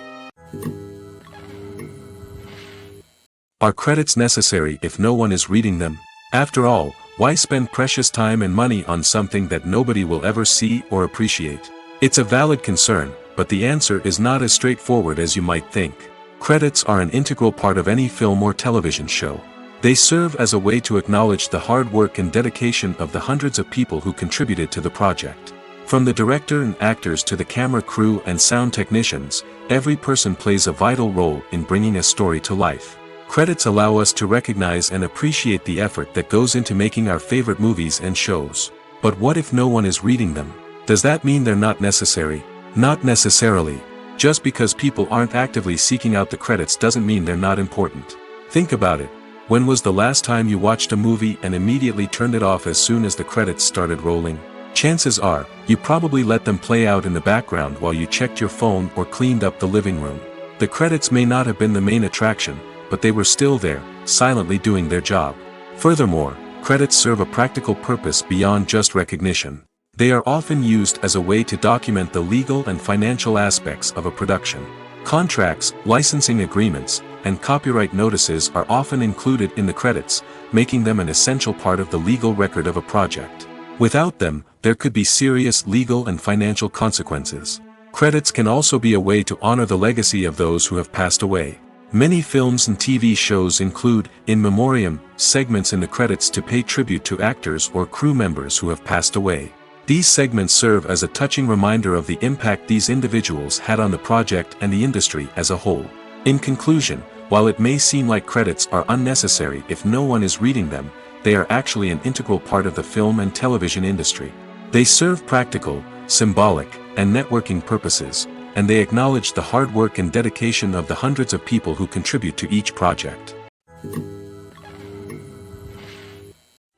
Are credits necessary if no one is reading them? After all, why spend precious time and money on something that nobody will ever see or appreciate? It's a valid concern, but the answer is not as straightforward as you might think. Credits are an integral part of any film or television show. They serve as a way to acknowledge the hard work and dedication of the hundreds of people who contributed to the project. From the director and actors to the camera crew and sound technicians, every person plays a vital role in bringing a story to life. Credits allow us to recognize and appreciate the effort that goes into making our favorite movies and shows. But what if no one is reading them? Does that mean they're not necessary? Not necessarily. Just because people aren't actively seeking out the credits doesn't mean they're not important. Think about it. When was the last time you watched a movie and immediately turned it off as soon as the credits started rolling? Chances are, you probably let them play out in the background while you checked your phone or cleaned up the living room. The credits may not have been the main attraction, but they were still there, silently doing their job. Furthermore, credits serve a practical purpose beyond just recognition. They are often used as a way to document the legal and financial aspects of a production. Contracts, licensing agreements, and copyright notices are often included in the credits, making them an essential part of the legal record of a project. Without them, there could be serious legal and financial consequences. Credits can also be a way to honor the legacy of those who have passed away. Many films and TV shows include, in memoriam, segments in the credits to pay tribute to actors or crew members who have passed away. These segments serve as a touching reminder of the impact these individuals had on the project and the industry as a whole. In conclusion, while it may seem like credits are unnecessary if no one is reading them, they are actually an integral part of the film and television industry. They serve practical, symbolic, and networking purposes, and they acknowledge the hard work and dedication of the hundreds of people who contribute to each project.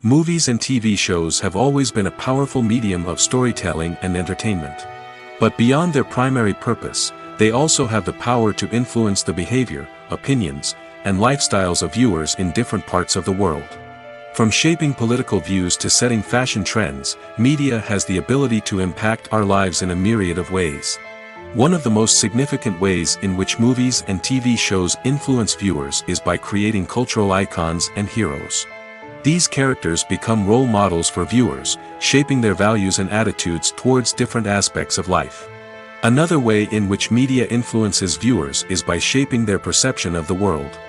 Movies and TV shows have always been a powerful medium of storytelling and entertainment. But beyond their primary purpose, they also have the power to influence the behavior, opinions, and lifestyles of viewers in different parts of the world. From shaping political views to setting fashion trends, media has the ability to impact our lives in a myriad of ways. One of the most significant ways in which movies and TV shows influence viewers is by creating cultural icons and heroes. These characters become role models for viewers, shaping their values and attitudes towards different aspects of life. Another way in which media influences viewers is by shaping their perception of the world.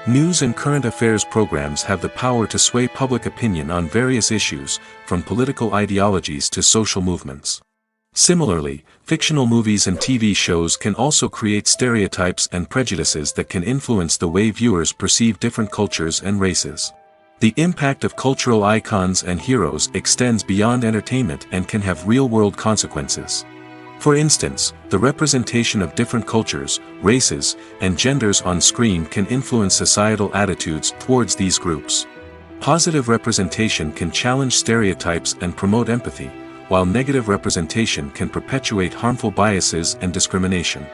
News and current affairs programs have the power to sway public opinion on various issues, from political ideologies to social movements. Similarly, fictional movies and TV shows can also create stereotypes and prejudices that can influence the way viewers perceive different cultures and races. The impact of cultural icons and heroes extends beyond entertainment and can have real-world consequences. For instance, the representation of different cultures, races, and genders on screen can influence societal attitudes towards these groups. Positive representation can challenge stereotypes and promote empathy, while negative representation can perpetuate harmful biases and discrimination.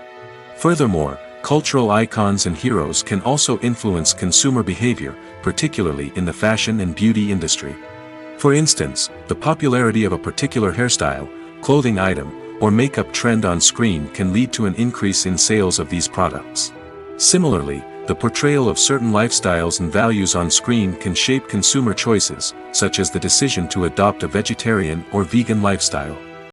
Furthermore, cultural icons and heroes can also influence consumer behavior, particularly in the fashion and beauty industry. For instance, the popularity of a particular hairstyle, clothing item, or makeup trend on screen can lead to an increase in sales of these products. Similarly, the portrayal of certain lifestyles and values on screen can shape consumer choices, such as the decision to adopt a vegetarian or vegan lifestyle.